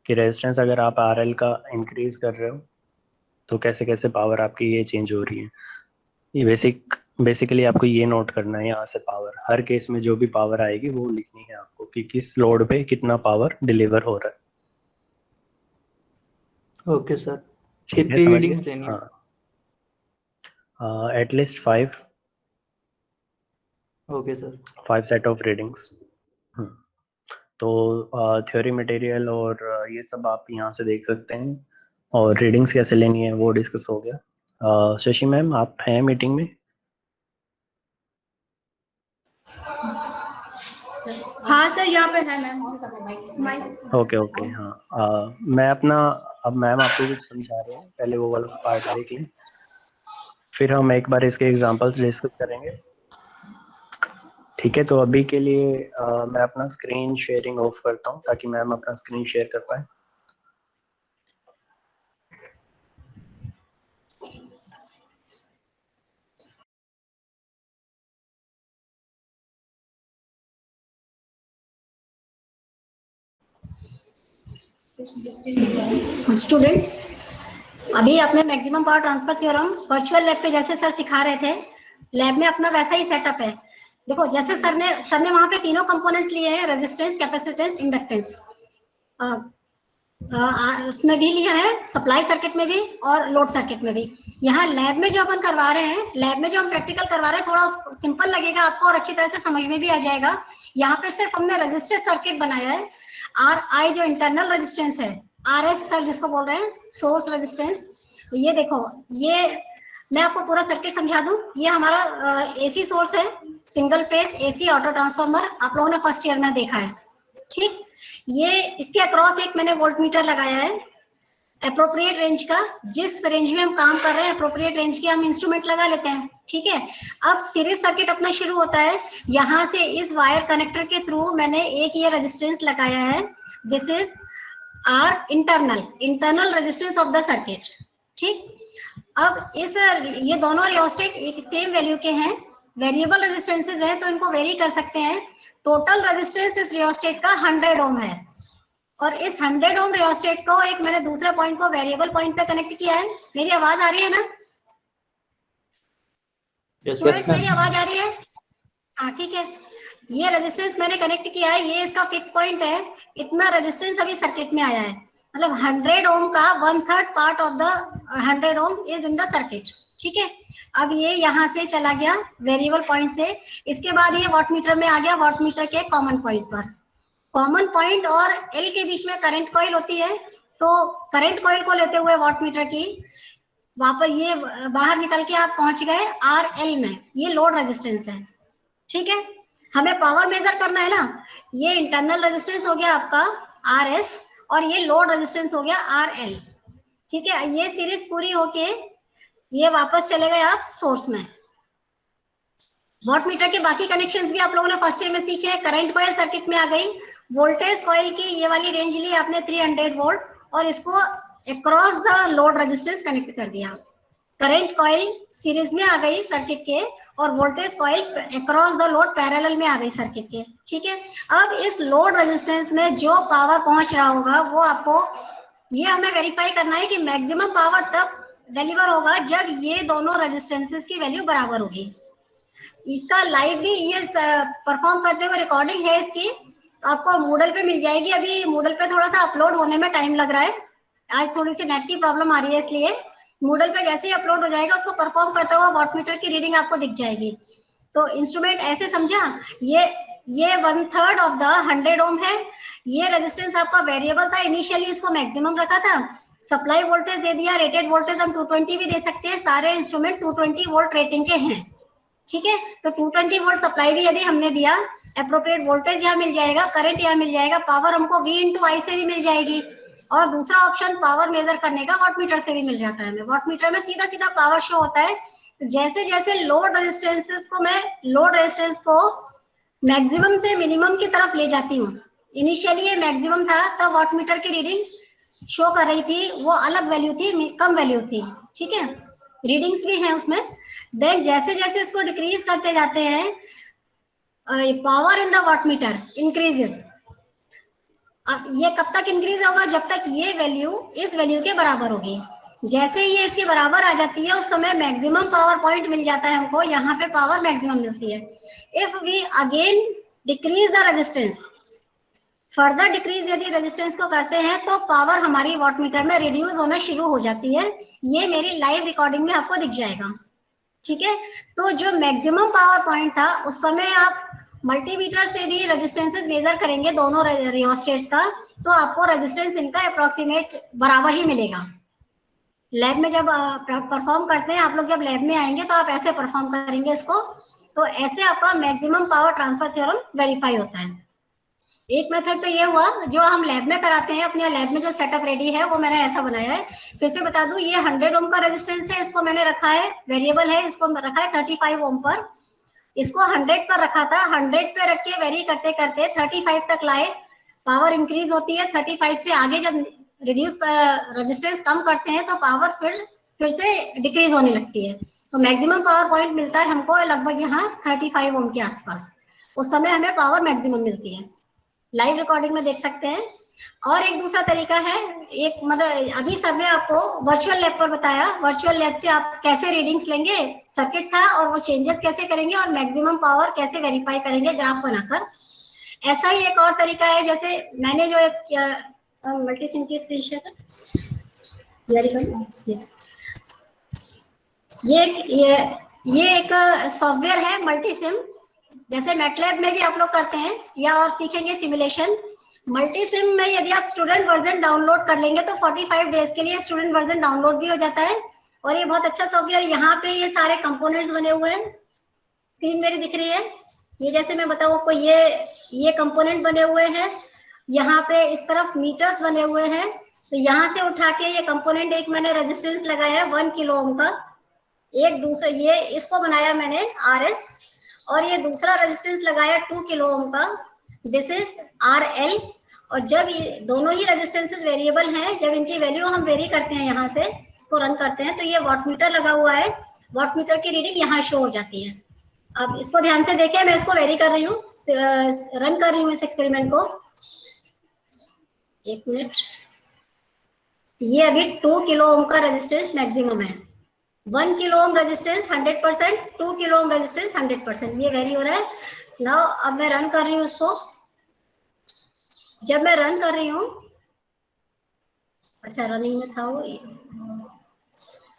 कि रेजिस्टेंस अगर आप आर एल का इंक्रीज कर रहे हो तो कैसे कैसे पावर आपकी ये चेंज हो रही है। ये बेसिकली आपको ये नोट करना है, यहाँ से पावर हर केस में जो भी पावर आएगी वो लिखनी है आपको कि किस लोड पे कितना पावर डिलीवर हो रहा है। ओके सर, ठीक है, कितनी समझ रीडिंग्स गए। लेनी है? हाँ, at least 5 okay sir. Set of readings. तो थ्योरी मटेरियल और ये सब आप यहाँ से देख सकते हैं, और रीडिंग्स कैसे लेनी है वो डिस्कस हो गया। शशि मैम आप हैं मीटिंग में? हाँ सर, यहाँ पे है मैम माइक। ओके ओके, हाँ। मैं अपना, अब मैम आपको कुछ समझा रहे हैं, पहले वो वाला पार्ट देख लें, फिर हम एक बार इसके एग्जांपल्स डिस्कस करेंगे। ठीक है, तो अभी के लिए मैं अपना स्क्रीन शेयरिंग ऑफ करता हूँ ताकि मैम अपना स्क्रीन शेयर कर पाए। स्टूडेंट्स, अभी अपने maximum power transfer theorem virtual lab पे जैसे सर सिखा रहे थे, लैब में अपना वैसा ही सेटअप है। देखो जैसे सर ने वहां पे तीनों कंपोनेंट्स लिए हैं, रेजिस्टेंस, कैपेसिटेंस, इंडक्टेंस। उसमें भी लिया है, सप्लाई सर्किट में भी और लोड सर्किट में भी। यहाँ लैब में जो अपन करवा रहे हैं, लैब में जो हम प्रैक्टिकल करवा रहे हैं, थोड़ा सिंपल लगेगा आपको और अच्छी तरह से समझ में भी आ जाएगा। यहाँ पे सिर्फ हमने रजिस्टिव सर्किट बनाया है। आर आई जो इंटरनल रेजिस्टेंस है, आर एस सर जिसको बोल रहे हैं सोर्स रेजिस्टेंस, तो ये देखो, ये मैं आपको पूरा सर्किट समझा दूं। ये हमारा एसी सोर्स है, single phase AC auto transformer, आप लोगों ने फर्स्ट ईयर में देखा है, ठीक। ये इसके अक्रॉस एक मैंने वोल्ट मीटर लगाया है अप्रोप्रिएट रेंज का। जिस रेंज में हम काम कर रहे हैं अप्रोप्रिएट रेंज के हम इंस्ट्रूमेंट लगा लेते हैं, ठीक है। अब सीरीज सर्किट अपना शुरू होता है। यहाँ से इस वायर कनेक्टर के थ्रू मैंने एक ये रेजिस्टेंस लगाया है, this is R internal resistance of the circuit, ठीक। अब ये दोनों रियोस्टेट एक सेम वैल्यू के हैं, वेरिएबल रेजिस्टेंसेज हैं तो इनको वेरी कर सकते हैं। टोटल रेजिस्टेंस इस रियोस्टेट का 100 ओम है, और इस 100 ओम रियोस्टेट को एक मैंने दूसरे पॉइंट को वेरिएबल पॉइंट पे कनेक्ट किया है। मेरी आवाज आ रही है ना स्टूडेंट्स? मेरी आवाज आ रही है? हाँ, ठीक है। ये रेजिस्टेंस मैंने कनेक्ट किया है, ये इसका फिक्स पॉइंट है। इतना रेजिस्टेंस अभी सर्किट में आया है, मतलब 100 ओम का 1/3 part of the 100 ohm is in the circuit, ठीक है। अब ये यहाँ से चला गया वेरिएबल पॉइंट से, इसके बाद ये वॉट मीटर में आ गया, वॉट मीटर के कॉमन पॉइंट पर। कॉमन पॉइंट और एल के बीच में करंट कॉइल होती है, तो करंट कॉइल को लेते हुए वॉट मीटर की वापस ये बाहर निकल के आप पहुंच गए आर एल में, ये लोड रेजिस्टेंस है, ठीक है। हमें पावर मेजर करना है ना, ये इंटरनल रेजिस्टेंस हो गया आपका आर एस और ये लोड रेजिस्टेंस हो गया आर एल, ठीक है। ये सीरीज पूरी होके ये वापस चले गए आप सोर्स में। वॉट मीटर के बाकी कनेक्शंस भी आप लोगों ने फर्स्ट ईयर में सीखे हैं। करंट कॉइल सर्किट में आ गई, वोल्टेज कॉइल की ये वाली रेंज ली आपने 300 वोल्ट और इसको across the load resistance connect कर दिया। करंट कॉइल सीरीज में आ गई सर्किट के और voltage coil across the load parallel में आ गई सर्किट के, ठीक है। अब इस लोड रेजिस्टेंस में जो पावर पहुंच रहा होगा वो आपको ये हमें वेरीफाई करना है कि मैक्सिमम पावर तब डिलीवर होगा जब ये दोनों रेजिस्टेंसेस की वैल्यू बराबर होगी। इसका लाइव भी ये परफॉर्म करते हुए रिकॉर्डिंग है इसकी, आपको मूडल पे मिल जाएगी। अभी मूडल पे थोड़ा सा अपलोड होने में टाइम लग रहा है, आज थोड़ी सी नेट की प्रॉब्लम आ रही है, इसलिए मूडल पे जैसे ही अपलोड हो जाएगा उसको परफॉर्म करता हुआ वॉट मीटर की रीडिंग आपको दिख जाएगी। तो इंस्ट्रूमेंट ऐसे समझा, ये 1/3 ऑफ द 100 ओम है। ये रेजिस्टेंस आपका वेरिएबल था, इनिशियली इसको मैक्सिमम रखा था, सप्लाई वोल्टेज दे दिया, रेटेड वोल्टेज हम 220 भी दे सकते हैं, सारे इंस्ट्रूमेंट 220 वोल्ट रेटिंग के हैं, ठीक है। तो 220 वोल्ट सप्लाई भी यदि हमने दिया, अप्रोप्रिएट वोल्टेज यहाँ मिल जाएगा, करंट यहाँ मिल जाएगा, पावर हमको V × I से भी मिल जाएगी। और दूसरा ऑप्शन पावर मेजर करने का वॉट मीटर से भी मिल जाता है हमें। वॉट मीटर में सीधा सीधा पावर शो होता है। तो जैसे जैसे लोड रेजिस्टेंस को मैक्सिमम से मिनिमम की तरफ ले जाती हूँ, इनिशियली ये मैक्सिमम था तब वॉट मीटर की रीडिंग शो कर रही थी, वो अलग वैल्यू थी, कम वैल्यू थी, ठीक है। रीडिंग्स भी हैं उसमें। देन जैसे जैसे इसको डिक्रीज करते जाते हैं, power in the watt meter increases. अब ये कब तक इंक्रीज होगा? जब तक ये वैल्यू इस वैल्यू के बराबर होगी। जैसे ही ये इसके बराबर आ जाती है उस समय मैक्सिमम पावर पॉइंट मिल जाता है हमको, यहाँ पे पावर मैक्सिमम मिलती है। If we again decrease the resistance, further decrease यदि रेजिस्टेंस को करते हैं तो पावर हमारी वॉट मीटर में रिड्यूस होना शुरू हो जाती है। ये मेरी लाइव रिकॉर्डिंग में आपको दिख जाएगा, ठीक है। तो जो मैक्सिमम पावर पॉइंट था उस समय आप मल्टीमीटर से भी रेजिस्टेंसेस मेजर करेंगे दोनों रियोस्टेट्स का, तो आपको रेजिस्टेंस इनका अप्रोक्सीमेट बराबर ही मिलेगा। लैब में जब परफॉर्म करते हैं, आप लोग जब लैब में आएंगे तो आप ऐसे परफॉर्म करेंगे इसको, तो ऐसे आपका maximum power transfer theorem verify होता है। एक मेथड तो ये हुआ जो हम लैब में कराते हैं, अपने लैब में जो सेटअप रेडी है वो मैंने ऐसा बनाया है। फिर से बता दूं, ये 100 ओम का रेजिस्टेंस है, इसको मैंने रखा है वेरिएबल है, इसको रखा है 35 ओम पर। इसको 100 पर रखा था, 100 पे रख के वेरी करते करते 35 तक लाए, पावर इंक्रीज होती है। 35 से आगे जब रिड्यूस रेजिस्टेंस कम करते हैं तो पावर फिर से डिक्रीज होने लगती है। तो मैक्सिमम पावर पॉइंट मिलता है हमको लगभग यहाँ 35 ओम के आसपास, उस समय हमें पावर मैक्सिमम मिलती है। लाइव रिकॉर्डिंग में देख सकते हैं और एक दूसरा तरीका है, एक मतलब अभी सर ने आपको वर्चुअल लैब पर बताया, वर्चुअल लैब से आप कैसे रीडिंग्स लेंगे, सर्किट था और वो चेंजेस कैसे करेंगे और मैक्सिमम पावर कैसे वेरीफाई करेंगे ग्राफ बनाकर। ऐसा ही एक और तरीका है, जैसे मैंने जो एक मल्टीसिम की स्क्रीनशॉट यस, ये एक सॉफ्टवेयर है मल्टीसिम, जैसे मैटलैब में भी आप लोग करते हैं या और सीखेंगे सिमुलेशन। मल्टीसिम में यदि आप स्टूडेंट वर्जन डाउनलोड कर लेंगे तो 45 डेज के लिए स्टूडेंट वर्जन डाउनलोड भी हो जाता है और ये बहुत अच्छा सॉफ्टवेयर। यहाँ पे ये सारे कंपोनेंट्स बने हुए हैं, स्क्रीन मेरी दिख रही है, ये जैसे मैं बताऊँ आपको, ये कंपोनेंट बने हुए हैं, यहाँ पे इस तरफ मीटर्स बने हुए हैं। तो यहाँ से उठा के ये कंपोनेंट, एक मैंने रेजिस्टेंस लगाया 1 किलो ओम का, एक दूसरा ये इसको बनाया मैंने RS, और ये दूसरा रेजिस्टेंस लगाया 2 किलो ओम का, दिस इज RL। और जब ये दोनों ही रेजिस्टेंसेस वेरिएबल हैं, जब इनकी वैल्यू हम वेरी करते हैं, यहाँ से इसको रन करते हैं, तो ये वॉटमीटर लगा हुआ है, वॉटमीटर की रीडिंग यहाँ शो हो जाती है। अब इसको ध्यान से देखिए, मैं इसको वेरी कर रही हूँ, रन कर रही हूँ इस एक्सपेरिमेंट को, एक मिनट। ये अभी 2 किलो ओम का रेजिस्टेंस मैक्सिमम है, 1 kilo ohm resistance 100%, 2 kilo ohm resistance 100%, ये वेरी हो रहा है। नाउ अब मैं रन कर रही हूँ इसको, जब मैं रन कर रही हूँ, अच्छा रनिंग में था वो,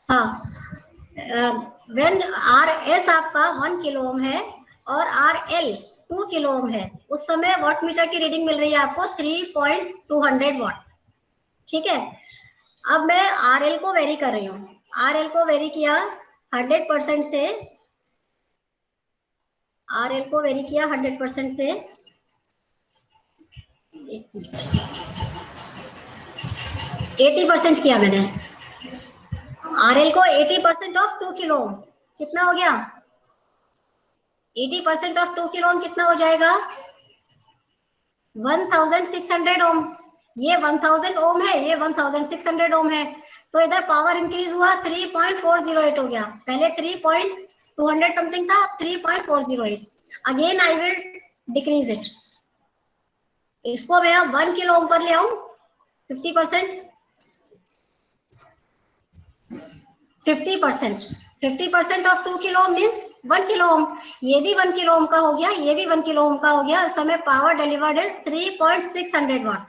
हाँ, व्हेन RS आपका 1 किलो ओम है और RL 2 किलो ओम है, उस समय वॉट मीटर की रीडिंग मिल रही है आपको 3.200 वॉट, ठीक है। अब मैं RL को वेरी कर रही हूँ, RL को वेरी किया 100% से, RL को वेरी किया 100% से, 80% किया मैंने, RL को 80% ऑफ 2 किलो ओम, कितना हो गया, 80% ऑफ 2 किलो ओम कितना हो जाएगा, 1600 ओम। ये 1000 ओम है, ये 1600 ओम है, तो इधर पावर इंक्रीज हुआ, 3.408 हो गया, पहले 3.200 समथिंग था, 3.408। Again I will decrease it, इसको मैं 1 किलो ओम पर ले आऊं, 50%, 50% of 2 kilo ohm means 1 kilo ohm, ये भी 1 किलो ओम का हो गया, ये भी 1 किलो ओम का हो गया। इस समय power delivered is 3.600 watt.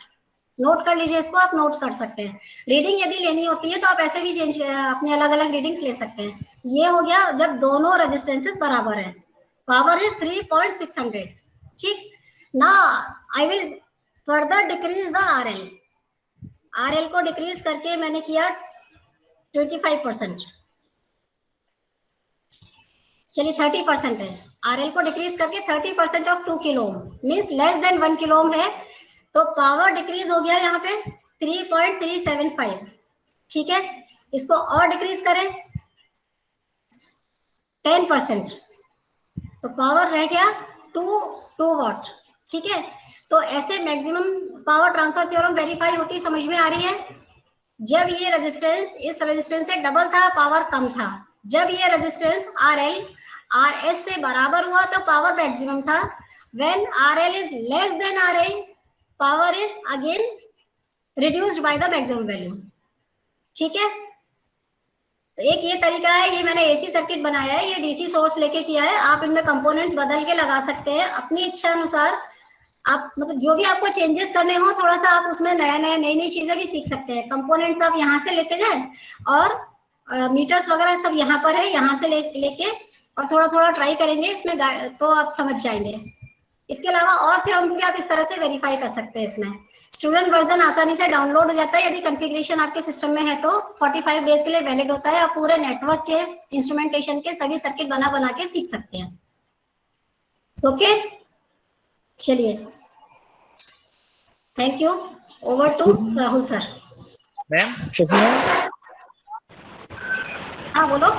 Note कर लीजिए इसको, आप नोट कर सकते हैं। रीडिंग यदि लेनी होती है तो आप ऐसे भी चेंज अपने अलग अलग रीडिंग्स ले सकते हैं। ये हो गया जब दोनों रेजिस्टेंसेस बराबर है, पावर इज 3.600, ठीक ना। I will further decrease the RL को डिक्रीज करके मैंने किया 25%, चलिए 30% है, RL को डिक्रीज करके 30% of 2 kilo ohm means less than 1 kilo ohm है, तो पावर डिक्रीज हो गया यहाँ पे 3.375, ठीक है। इसको और डिक्रीज करें 10%, तो पावर रह गया 2 वाट, ठीक है। तो ऐसे maximum power transfer theorem verify होती समझ में आ रही है। जब ये रेजिस्टेंस इस रेजिस्टेंस से डबल था, पावर कम था। जब ये रेजिस्टेंस RL RS से बराबर हुआ तो पावर मैक्सिमम था। When RL is less than RA, power is again reduced by the maximum value, ठीक है। तो एक ये तरीका है, ये मैंने AC सर्किट बनाया है, ये DC सोर्स लेके किया है। आप इनमें कंपोनेंट्स बदल के लगा सकते हैं अपनी इच्छा अनुसार। आप मतलब जो भी आपको चेंजेस करने हो, थोड़ा सा आप उसमें नई चीजें भी सीख सकते हैं। कंपोनेंट्स आप यहाँ से लेते जाए और मीटर्स वगैरह सब यहाँ पर है, यहाँ से लेके और थोड़ा थोड़ा ट्राई करेंगे इसमें, तो आप समझ जाएंगे। इसके अलावा और थ्योरम्स भी आप इस तरह से वेरीफाई कर सकते हैं। इसमें स्टूडेंट वर्जन आसानी से डाउनलोड हो जाता है, यदि कॉन्फ़िगरेशन आपके सिस्टम में है तो 45 डेज के लिए वैलिड होता है। आप पूरे नेटवर्क के इंस्ट्रूमेंटेशन के सभी सर्किट बना के सीख सकते हैं। ओके, चलिए, thank you. Over to Rahul sir. Ma'am Shafi ma'am, हाँ बोलो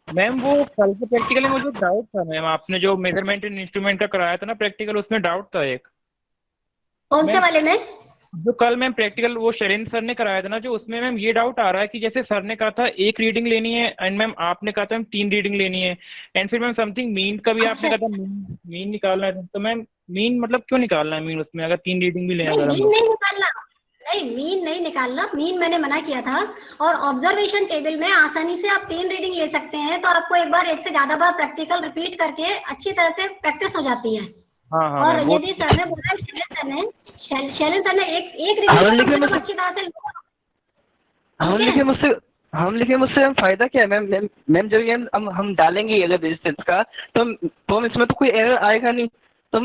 मैम वो कल के प्रैक्टिकल में मुझे डाउट था मैम, आपने जो मेजरमेंट एंड इंस्ट्रूमेंट का कराया था ना प्रैक्टिकल, उसमें डाउट था एक। कौन से वाले में? जो कल मैम प्रैक्टिकल वो शरीन सर ने कराया था ना, जो उसमें मैम ये डाउट आ रहा है कि जैसे सर ने कहा था 1 रीडिंग लेनी है एंड मैम आपने कहा था 3 रीडिंग लेनी है, एंड फिर मैम समथिंग मीन का भी आपने कहा था मीन निकालना है। तो मैम मीन मतलब क्यों निकालना है मीन उसमें, अगर 3 रीडिंग भी लेना है? मीन नहीं निकालना, नहीं, मीन नहीं निकालना, मीन मैंने मना किया था। और ऑब्जर्वेशन टेबल में आसानी से आप 3 रीडिंग ले सकते हैं, तो आपको एक बार, एक से ज्यादा बार प्रैक्टिकल रिपीट करके अच्छी तरह से प्रैक्टिस हो जाती है। हाँ हाँ और मैम, वो यदि सर ने बोला, शैलेंद्र सर ने एक रीडिंग हम तो लिखे कम से कम मुझसे अच्छी तरह से हम ठीक लिखे है। मुझसे हम लिखे मुझसे हम फायदा क्या है मैम? मैम जब ये हम डालेंगे अगर रेजिस्टेंस का, तो हम इसमें तो कोई एरर आएगा नहीं। तो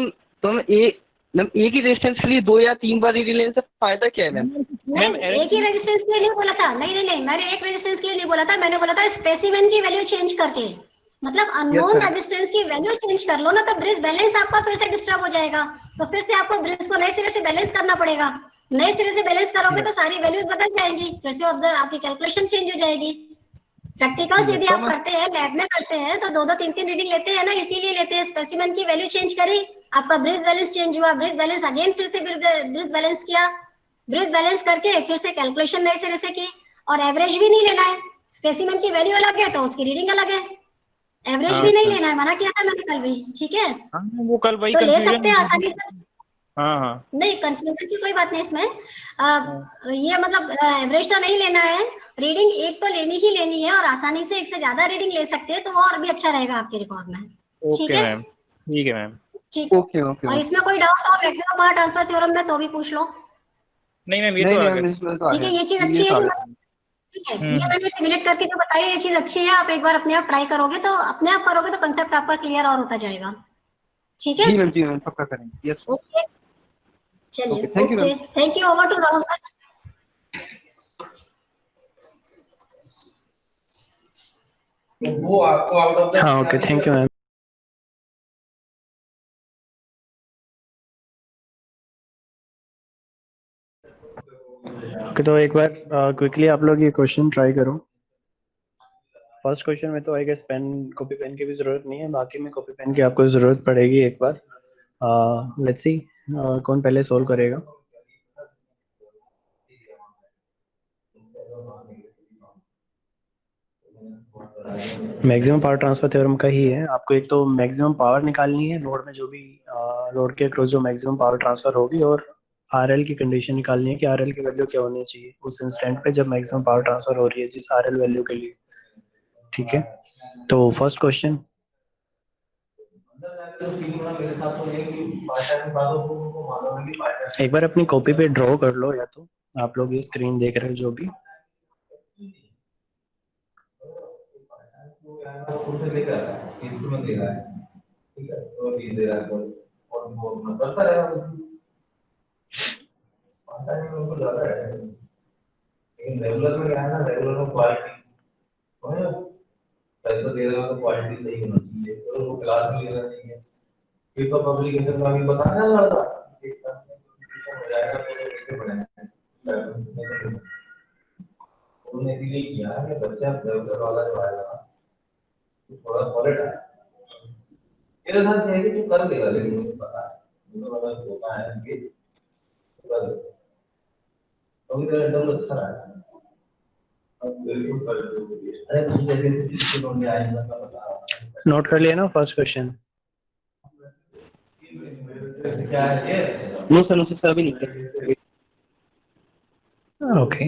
हम एक ही रेजिस्टेंस के लिए 2 या 3 बार रीडिंग लेने से फायदा क्या है मैम? नहीं, एक ही रेजिस्टेंस के लिए नहीं बोला था। नहीं नहीं नहीं, मैंने एक रेजिस्टेंस के लिए नहीं बोला था। मैंने बोला था स्पेसिमेन की वैल्यू चेंज करके, मतलब यस अननोन सर। रेजिस्टेंस की वैल्यू चेंज कर लो ना, तो ब्रिज बैलेंस आपका फिर से डिस्टर्ब हो जाएगा। तो फिर से आपको ब्रिज को नए सिरे से बैलेंस करना पड़ेगा। नए सिरे से बैलेंस करोगे तो सारी वैल्यूज बदल जाएंगी, फिर से ऑब्जर्व आपकी कैलकुलेशन चेंज हो जाएगी। प्रैक्टिकल्स यदि तो आप करते हैं, लैब में करते हैं, तो 2-2 3-3 रीडिंग लेते हैं ना, इसीलिए लेते हैं। स्पेसिमेन की वैल्यू चेंज करी, आपका ब्रिज बैलेंस चेंज हुआ, ब्रिज बैलेंस अगेन फिर से ब्रिज बैलेंस किया, ब्रिज बैलेंस करके फिर से कैलकुलेशन नए सिरे से की। और एवरेज भी नहीं लेना है, स्पेसिमेन की वैल्यू अलग है तो उसकी रीडिंग अलग है। एवरेज भी नहीं अच्छा। लेना है, मना किया था मैंने कल भी, ठीक है। हाँ वो कल वही तो ले सकते कंफ्यूजन। हैं आसानी से। हाँ हाँ नहीं, कंफ्यूजन की कोई बात नहीं इसमें। ये मतलब एवरेज तो नहीं लेना है, रीडिंग एक तो लेनी ही लेनी है, और आसानी से एक से ज्यादा रीडिंग ले सकते हैं, तो वो और भी अच्छा रहेगा आपके रिकॉर्ड में। ठीक ओके है, मैम, ठीक है मैम। ठीक। ओके ओके और मैम। इसमें कोई डाउट हो मैक्सिमम पावर ट्रांसफर थ्योरम में, तो भी पूछ लो। नहीं मैम, ये नहीं तो आ नहीं गया। मैम, इसमें तो आ ठीक है, गया। ये चीज ये अच्छी है तो आ जो गया। ठीक है, ये मैंने सिमुलेट करके जो बताया, ये चीज अच्छी है। आप एक बार अपने आप ट्राई करोगे, तो अपने आप करोगे तो कंसेप्ट आपका क्लियर और होता जाएगा। ठीक है, जी मैम पक्का करेंगे। यस। ओके, चलिए, okay, thank you ma'am. Okay, thank you. Over to Rahul sir. हाँ, okay, thank you ma'am. Okay, तो एक बार क्विकली आप लोग ये क्वेश्चन ट्राई करो। फर्स्ट क्वेश्चन में तो आई गेस कॉपी पेन की भी जरूरत नहीं है, बाकी में कॉपी पेन की आपको जरूरत पड़ेगी एक बार। लेट्स सी कौन पहले सोल्व करेगा। मैक्सिमम पावर ट्रांसफर थ्योरम का ही है। आपको एक तो मैक्सिमम पावर निकालनी है लोड में, जो भी लोड के अक्रॉस जो मैक्सिमम पावर ट्रांसफर होगी, और आरएल की कंडीशन निकालनी है कि आरएल की वैल्यू क्या होनी चाहिए उस इंस्टेंट पे जब मैक्सिमम पावर ट्रांसफर हो रही है जिस आरएल वैल्यू के लिए। ठीक है, तो फर्स्ट क्वेश्चन एक बार अपनी कॉपी पे ड्रॉ कर लो, या तो आप लोग ये स्क्रीन देख रहे हो जो भी। नोट कर लिया ना फर्स्ट क्वेश्चन? नो सर अभी नहीं। ओके,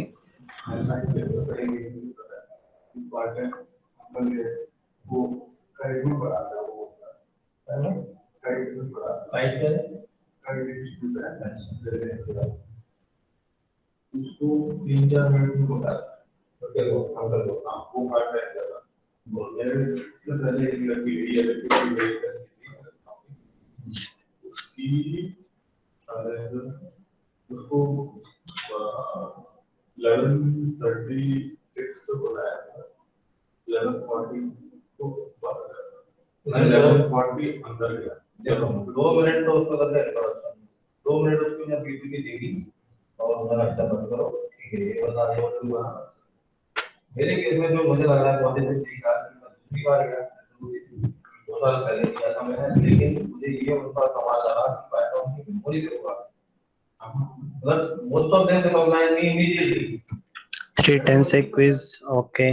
थ्री टेन से क्विज। ओके,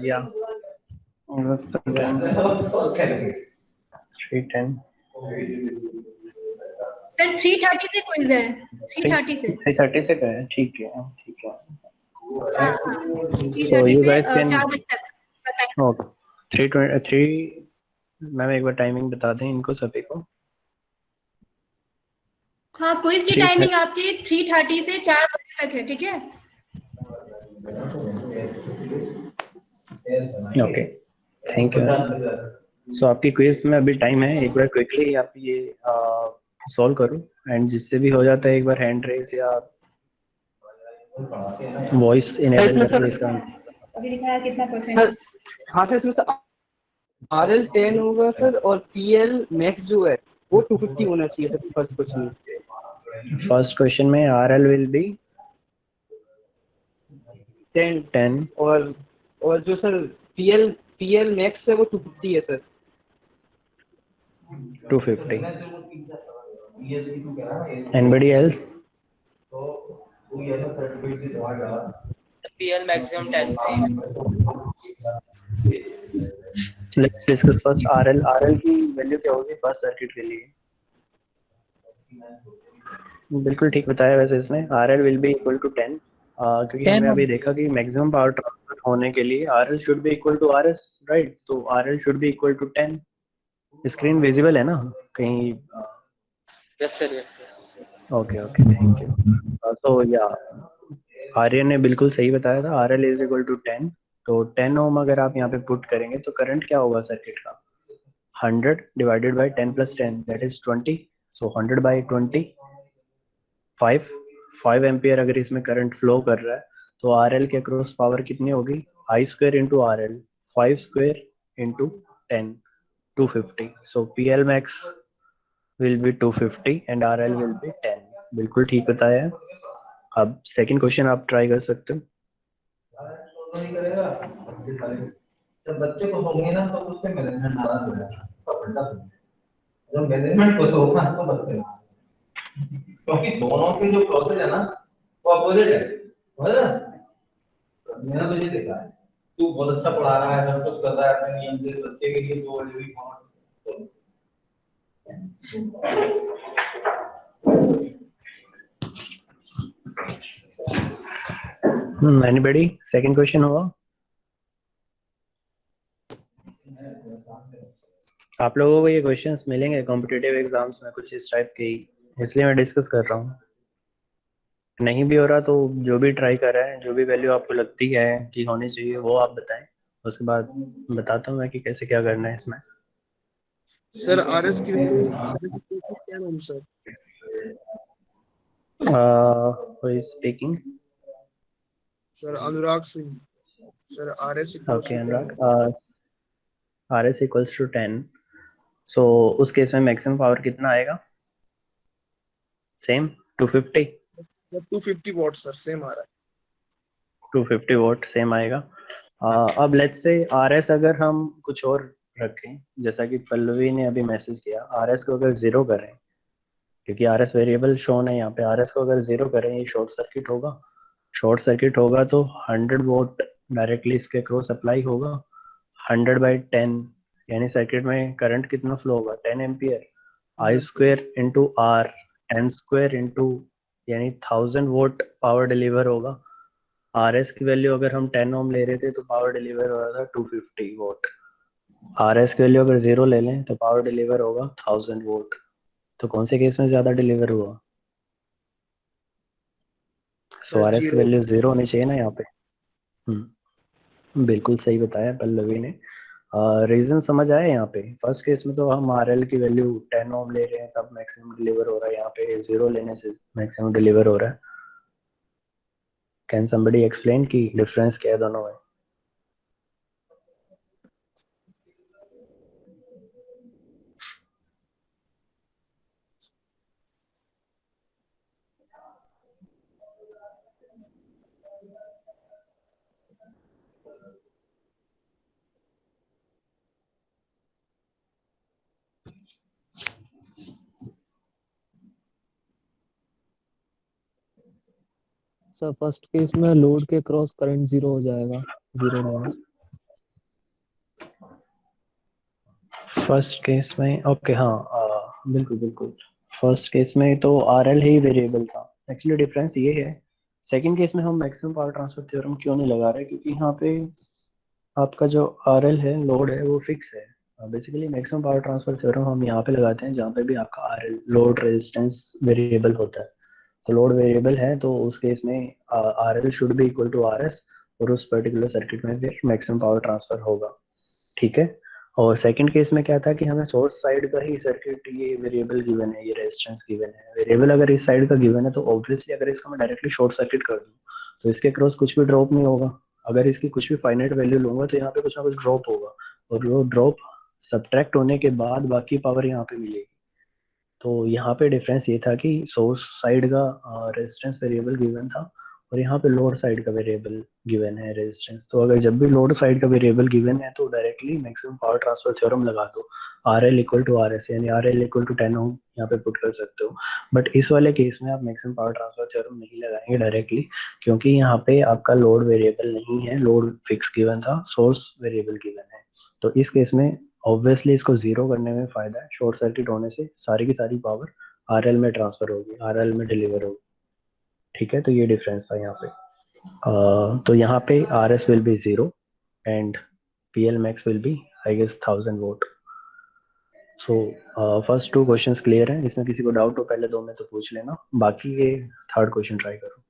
या 310 सर 330 से क्विज है, 330 से। 3:30 से करें, ठीक है ठीक है। हाँ हाँ, So 3:30 you से guys can 4 बजे तक का टाइम। okay 3 मैम एक बार टाइमिंग बता दें इनको सभी को। हाँ, क्विज की 3:30 टाइमिंग आपकी 3:30 से 4 बजे तक है, ठीक है। Okay, thank you. सो आपकी क्विज में अभी टाइम है, एक बार क्विकली आप ये सॉल्व करो, एंड जिससे भी हो जाता है एक बार हैंड रेज या वॉइस इनेबल इसमें करके सर इसका अभी दिखाया कितना परसेंट। सर हाँ सर, इसमें सर RL 10 होगा सर, और PL मैक्स जो है वो 250 होना चाहिए सर फर्स्ट क्वेश्चन में। फर्स्ट क्वेश्चन में RL विल बी 10 और जो सर PL मैक्स है वो 250 है sir. 250। Anybody else? PL maximum 10 Let's discuss first RL। RL की वैल्यू क्या होगी फर्स्ट सर्किट के लिए? बिल्कुल ठीक बताया वैसे इसने, RL will be equal to 10, क्योंकि 10 हमने अभी ohm। देखा कि मैक्सिमम पावर ट्रांसफर होने के लिए RL should be equal to RS, right? तो RL should be equal to 10। Screen visible है ना कहीं? Yes sir. Okay okay, thank you. So या आर्यन ने बिल्कुल सही बताया था, RL इज इक्वल टू 10। तो 10 ओम अगर आप यहाँ पे पुट करेंगे तो करंट क्या होगा सर्किट का? 100 divided by 10 plus 10 that is 20। So 100 by 20 5 ampere अगर इसमें करंट फ्लो कर रहा है तो RL के अक्रॉस पावर कितनी होगी? I square into RL, 5 square into 10, 250। So PL max will be 250 and RL will be 10। बिल्कुल ठीक बताया है। अब सेकंड क्वेश्चन आप ट्राई कर सकते हो। जब बच्चे को होंगे ना तो उससे मैनेजमेंट नाराज हो जाएगा, जब मैनेजमेंट को होगा तो बच्चे, क्योंकि दोनों के जो प्रोसेस है ना वो अपोजिट है, समझ रहे? मैंने तो ये देखा है, तू बहुत अच्छा पढ़ा रहा है, सब कुछ कर रहा है अपने नियम से, बच्चे के लिए तो भी एनीबॉडी सेकंड क्वेश्चन होगा? आप लोगों को ये क्वेश्चंस मिलेंगे कॉम्पिटिटिव एग्जाम्स में कुछ इस टाइप के ही, इसलिए मैं डिस्कस कर रहा हूँ। नहीं भी हो रहा तो जो भी ट्राई कर रहे हैं, जो भी वैल्यू आपको लगती है कि होनी चाहिए वो आप बताएं, उसके बाद बताता हूँ मैं कि कैसे क्या करना है इसमें। सर RS की क्या नाम sir? who is speaking? Sir Anurag Singh. Sir RS Okay, Anurag. RS equals to 10। So उस केस में मैक्सिमम पावर कितना आएगा? सेम 250। 250 वॉट सर, सेम आ रहा है। 250 वोट सेम आएगा। अब लेट्स से RS अगर हम कुछ और रखें, जैसा कि पल्लवी ने अभी मैसेज किया, RS को अगर 0 करें, क्योंकि RS वेरिएबल शोन है यहाँ पे, RS को अगर 0 करें ये शॉर्ट सर्किट होगा। शॉर्ट सर्किट होगा तो 100 वोट डायरेक्टली इसके क्रॉस अप्लाई होगा। 100 बाई 10 यानी सर्किट में करंट कितना फ्लो होगा? 10 ampere. I square into R, 10 square into यानी 1000 वोट पावर डिलीवर होगा। RS की वैल्यू अगर हम 10 ओम ले रहे थे तो पावर डिलीवर हो रहा था 250 वोट। RS की वैल्यू अगर 0 ले लें तो पावर डिलीवर होगा 1000 वोट। तो कौन से केस में ज्यादा डिलीवर हुआ? सो RS की वैल्यू 0 होनी चाहिए ना यहाँ पे। बिल्कुल सही बताया पल्लवी ने। रीजन समझ आया यहाँ पे? फर्स्ट केस में तो हम RL की वैल्यू 10 ओम ले रहे हैं तब मैक्सिमम डिलीवर हो रहा है, यहाँ पे 0 लेने से मैक्सिमम डिलीवर हो रहा है। कैन समबडी एक्सप्लेन की डिफरेंस क्या है दोनों में? सर फर्स्ट केस में लोड के क्रॉस करंट 0 हो जाएगा, 0 माइनस। फर्स्ट केस में ओके, हाँ बिल्कुल बिल्कुल। फर्स्ट केस में तो आर एल ही वेरिएबल था। एक्चुअली डिफरेंस ये है, सेकंड केस में हम मैक्सिमम पावर ट्रांसफर थ्योरम क्यों नहीं लगा रहे, क्योंकि यहाँ पे आपका जो आर एल है, लोड है, वो फिक्स है। Basically maximum power transfer theorem हम यहाँ पे लगाते हैं जहाँ पे भी आपका are L, load resistance, variable होता है। तो लोड वेरिएबल है तो उस केस में R L should be equal to R S, और उस पर्टिकुलर सर्किट में फिर मैक्सिमम पावर ट्रांसफर होगा। ठीक है। और सेकंड केस में क्या था कि हमें सोर्स साइड का ही सर्किट, ये वेरिएबल गिवन है, ये रेजिस्टेंस गिवन है, वेरिएबल अगर इस साइड का गिवन है तो ऑब्वियसली अगर इसको मैं डायरेक्टली शॉर्ट सर्किट कर दूं तो इसके क्रॉस कुछ भी ड्रॉप नहीं होगा। अगर इसकी कुछ भी फाइनाइट वैल्यू लूंगा तो यहाँ पे कुछ ना कुछ ड्रॉप होगा, और वो ड्रॉप सब्ट्रैक्ट होने के बाद बाकी पावर यहाँ पे मिलेगी। तो यहाँ पे डिफरेंस ये था कि सोर्स साइड का रेजिस्टेंस वेरिएबल गिवन था, और यहाँ पे लोड साइड का वेरिएबल गिवन है रेजिस्टेंस। तो अगर जब भी लोड साइड का वेरिएबल गिवन है तो directly maximum power transfer theorem लगा दो, R L equal to R S, यानी R L equal to 10 ohm यहाँ पे पुट कर सकते हो। बट इस वाले केस में आप मैक्सिमम पावर ट्रांसफर थ्योरम नहीं लगाएंगे डायरेक्टली, क्योंकि यहाँ पे आपका लोड वेरिएबल नहीं है, लोड फिक्स गिवन था, सोर्स वेरिएबल गिवन है। तो इस केस में ऑब्वियसली इसको जीरो करने में फायदा है, शॉर्ट सर्किट होने से सारी की सारी पावर आरएल में ट्रांसफर होगी, आरएल में डिलीवर होगी। ठीक है, तो ये डिफरेंस था यहाँ पे। तो यहाँ पे R S will be zero and P L max will be I guess 1000 watt. So first 2 questions clear हैं, इसमें किसी को डाउट हो पहले 2 में तो पूछ लेना, बाकी ये थर्ड क्वेश्चन ट्राई करो।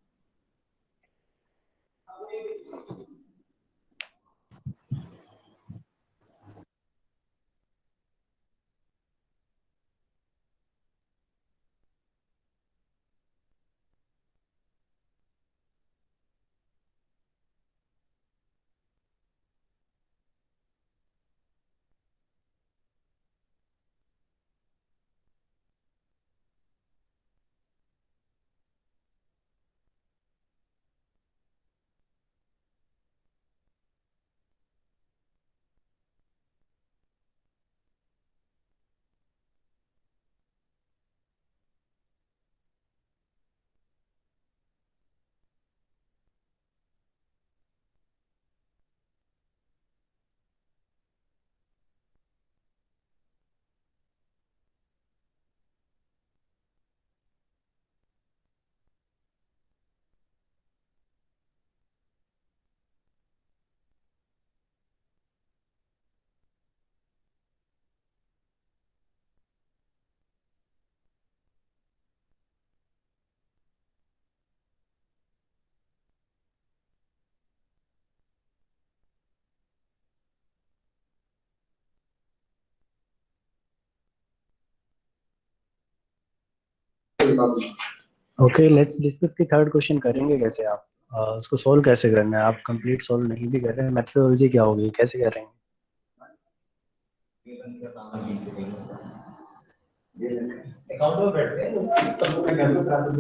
ओके, लेट्स डिस्कस कि थर्ड क्वेश्चन करेंगे कैसे आप, उसको सोल्व कैसे करना है। आप कंप्लीट सोल्व नहीं भी कर रहे हैं, मेथोडोलॉजी क्या होगी, कैसे करेंगे।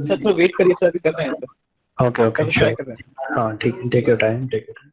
सर थोड़ा वेट करिए सर, अभी कर रहे हैं सर, ओके ओके अभी ट्राई श्योर। कर रहे हैं। हाँ ठीक है, take your time, take your time.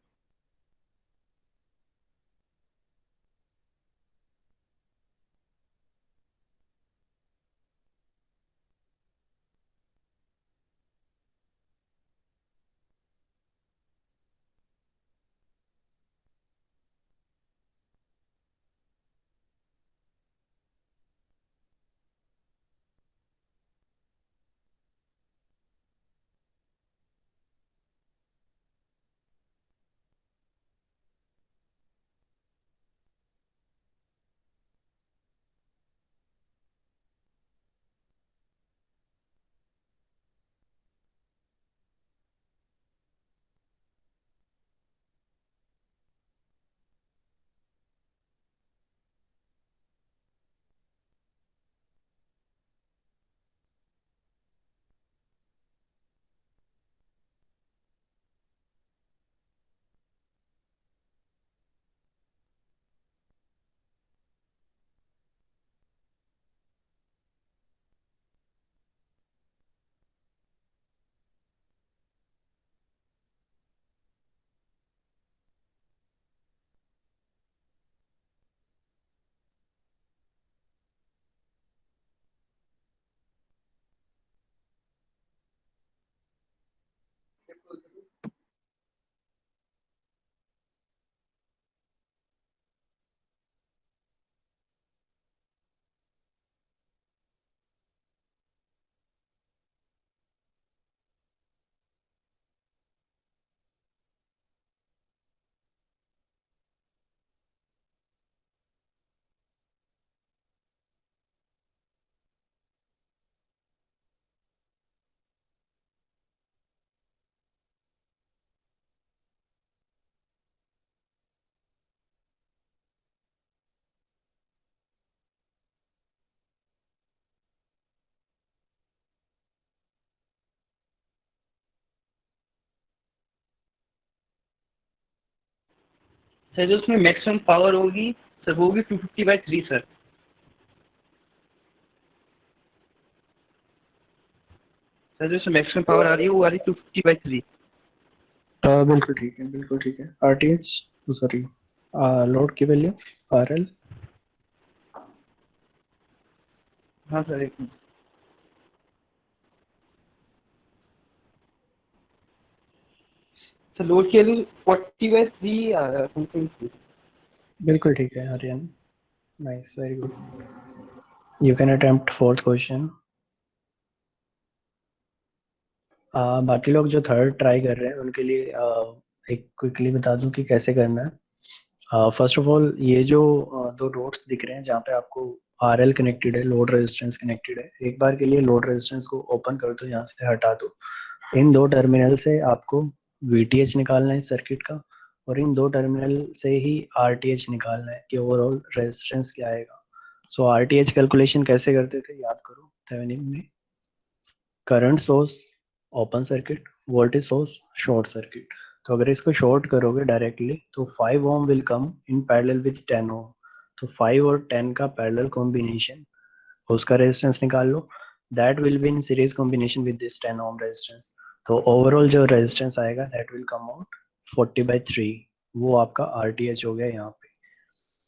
Sir जो उसमें मैक्सिमम पावर होगी सर वो होगी 250/3 सर। सर जो उसमें मैक्सिमम पावर आ रही है वो आ रही है 250/3। बिल्कुल ठीक है, बिल्कुल ठीक है। RTH, सॉरी, लोड की वैल्यू RL। हाँ सर एक मिनट। सर लोड की वैल्यू 40/3 आ रहा है समथिंग। बिल्कुल ठीक है Aryan, nice, very good. You can attempt fourth question. बाकी लोग जो थर्ड ट्राई कर रहे हैं उनके लिए एक क्विकली बता दूं कि कैसे करना है। फर्स्ट ऑफ ऑल, ये जो दो नोड्स दिख रहे हैं जहाँ पे आपको RL कनेक्टेड है, लोड रेजिस्टेंस कनेक्टेड है, एक बार के लिए लोड रेजिस्टेंस को ओपन कर दो, यहाँ से हटा दो। इन दो टर्मिनल से आपको VTH निकालना है सर्किट का, और इन दो टर्मिनल से ही RTH निकालना है कि ओवरऑल रेजिस्टेंस क्या आएगा। सो RTH कैलकुलेशन कैसे करते थे याद करो थेवेनिन में। Current source open circuit, voltage source short circuit. तो अगर इसको शॉर्ट करोगे डायरेक्टली तो 5 ohm will come in parallel with 10 ओम। तो 5 और 10 का पैरेलल कॉम्बिनेशन, उसका रेजिस्टेंस निकाल लो, that will be in series combination with this 10 ohm resistance. तो ओवरऑल जो रेजिस्टेंस आएगा दैट विल कम आउट 40/3। वो आपका RTH हो गया यहाँ पे।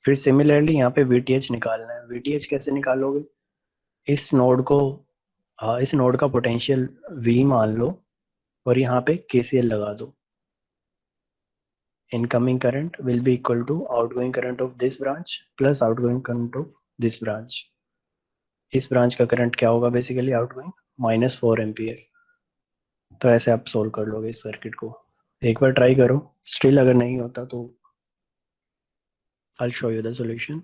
फिर सिमिलरली यहाँ पे VTH निकालना है। VTH कैसे निकालोगे? इस नोड को इस नोड का पोटेंशियल V मान लो और यहाँ पे KCL लगा दो। Incoming current will be equal to outgoing current of this branch plus outgoing current of this branch. इस ब्रांच का करंट क्या होगा बेसिकली आउटगोइंग, -4 एम्पियर। तो ऐसे आप सोल्व कर लोगे इस सर्किट को। एक बार ट्राई करो, स्टिल अगर नहीं होता तो I show you the solution.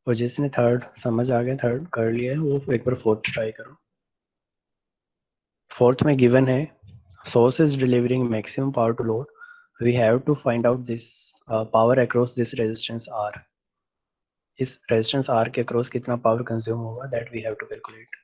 और जिसने थर्ड समझ आ गया, थर्ड कर लिया है, वो एक बार फोर्थ ट्राई करो। फोर्थ में गिवन है source is delivering maximum power to load, we have to find out this power across this resistance R। इस रेजिस्टेंस R के अक्रॉस कितना पावर कंज्यूम होगा, that we have to calculate.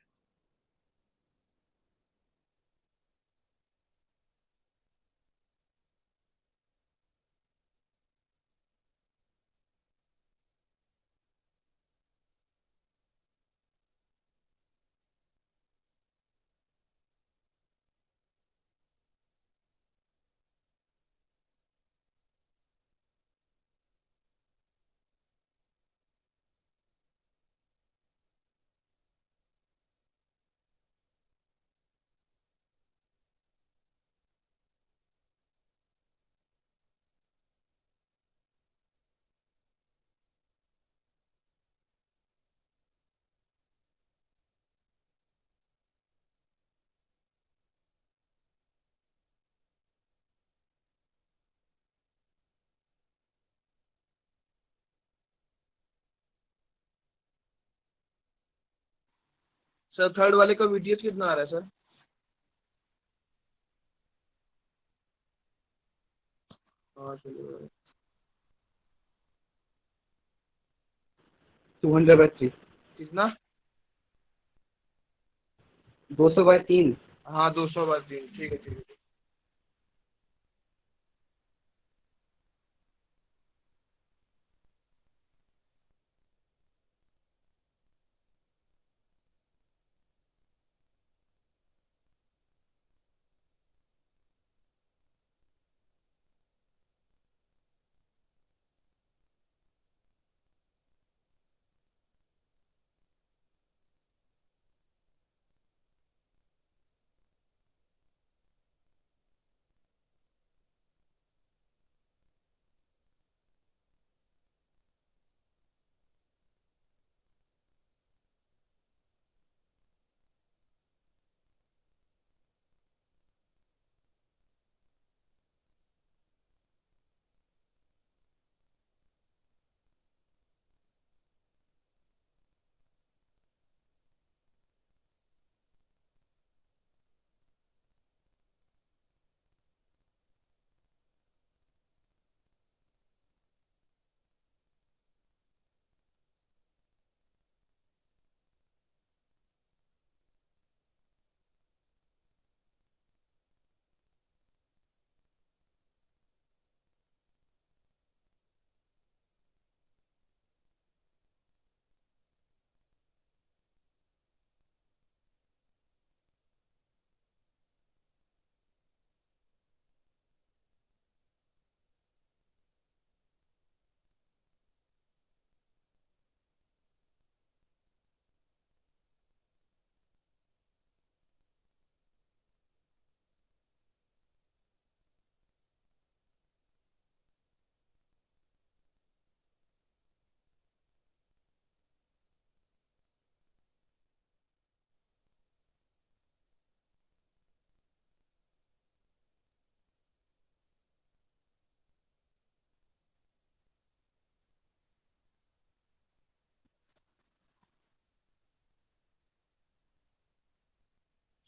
Sir third वाले का VTH कितना आ रहा है sir? हाँ चलिए 200/3 कितना? 200/3। हाँ 200/3 ठीक है ठीक है।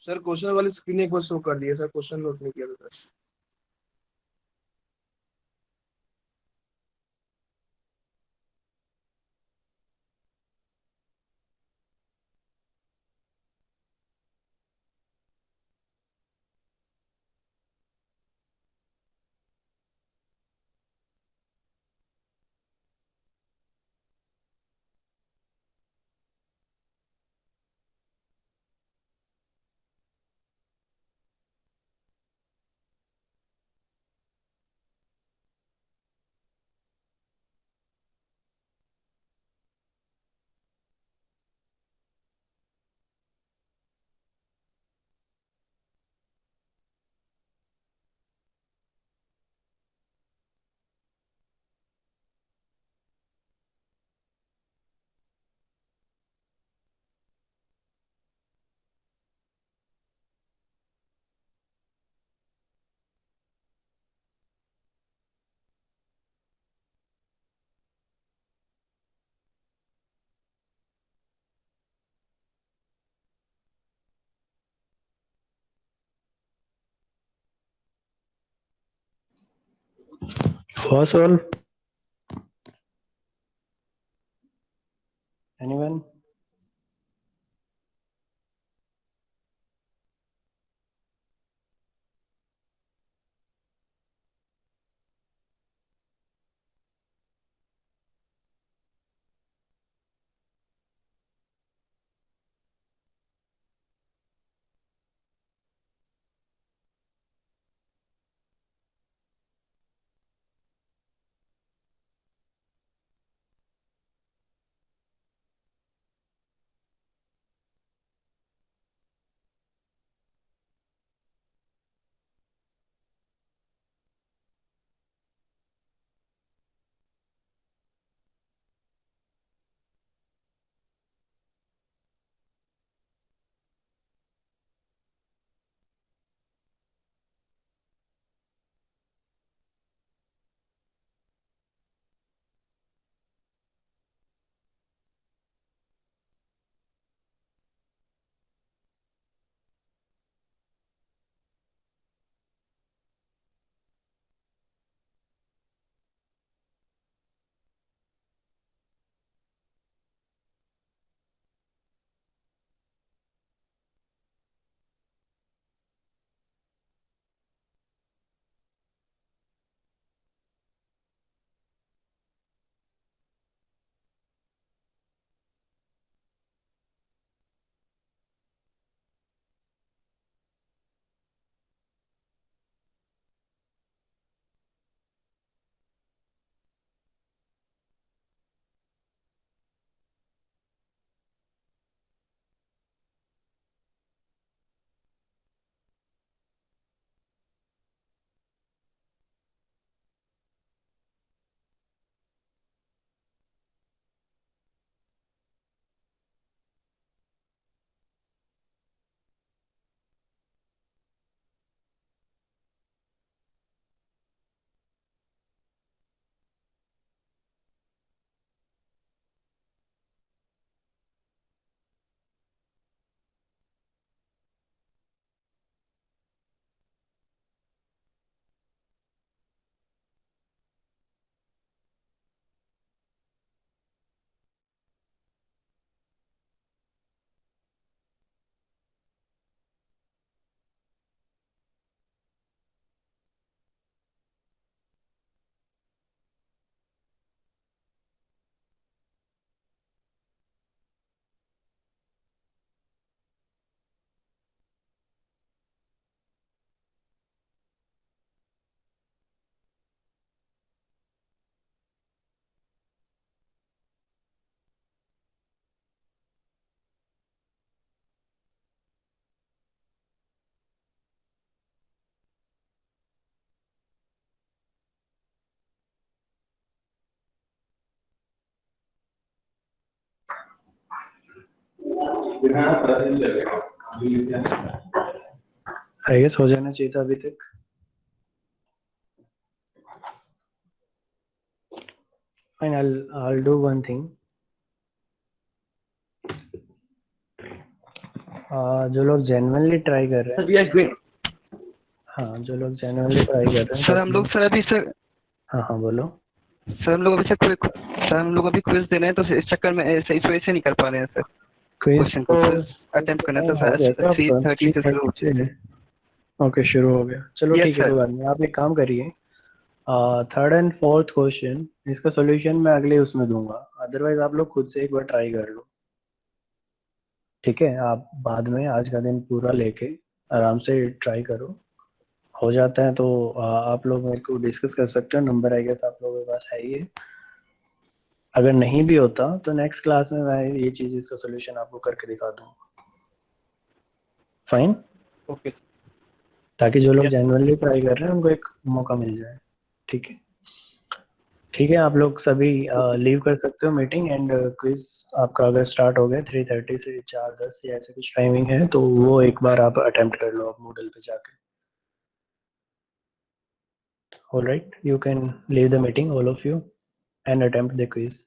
सर क्वेश्चन वाली स्क्रीन एक बार शो कर दिया सर, क्वेश्चन नोट नहीं किया था sir. Was all? Anyone? I guess हो जाना चाहिए था अभी तक. Fine, I'll do one thing. जो लोग जेन्युइनली ट्राई कर रहे सर हैं, वी आर गोइंग हाँ जो लोग जेन्युइनली ट्राई कर रहे हैं सर हम लोग सर अभी सर हाँ हाँ बोलो। सर हम लोग अभी सर हम लोग अभी क्विज दे रहे हैं, तो इस चक्कर में इस वजह से नहीं कर पा रहे हैं सर। क्विज क्वेश्चन को अटेम्प्ट करना था सर 3:30 से शुरू होती है। ओके शुरू हो गया, चलो Yes, ठीक है sir. कोई बात नहीं। आप एक काम करिए, थर्ड एंड फोर्थ क्वेश्चन इसका सॉल्यूशन मैं अगले उसमें दूंगा, अदरवाइज आप लोग खुद से एक बार ट्राई कर लो, ठीक है? आप बाद में आज का दिन पूरा लेके आराम से ट्राई करो, हो जाता है तो आप लोग मेरे को डिस्कस कर सकते हो, नंबर आई गेस आप लोगों के पास है ही है। अगर नहीं भी होता तो नेक्स्ट क्लास में मैं ये चीज इसका सॉल्यूशन आपको करके दिखा दूंगा, फाइन? ओके ताकि जो लोग जेन्युइनली ट्राई कर रहे हैं उनको एक मौका मिल जाए, ठीक है? ठीक है, आप लोग सभी लीव कर सकते हो मीटिंग, एंड क्विज आपका अगर स्टार्ट हो गया 3:30 से 4:10 या ऐसे कुछ टाइमिंग है तो वो एक बार आप अटेम्प्ट कर लो आप मूडल पे जाके। Alright, you can leave the meeting all of you and attempt the quiz.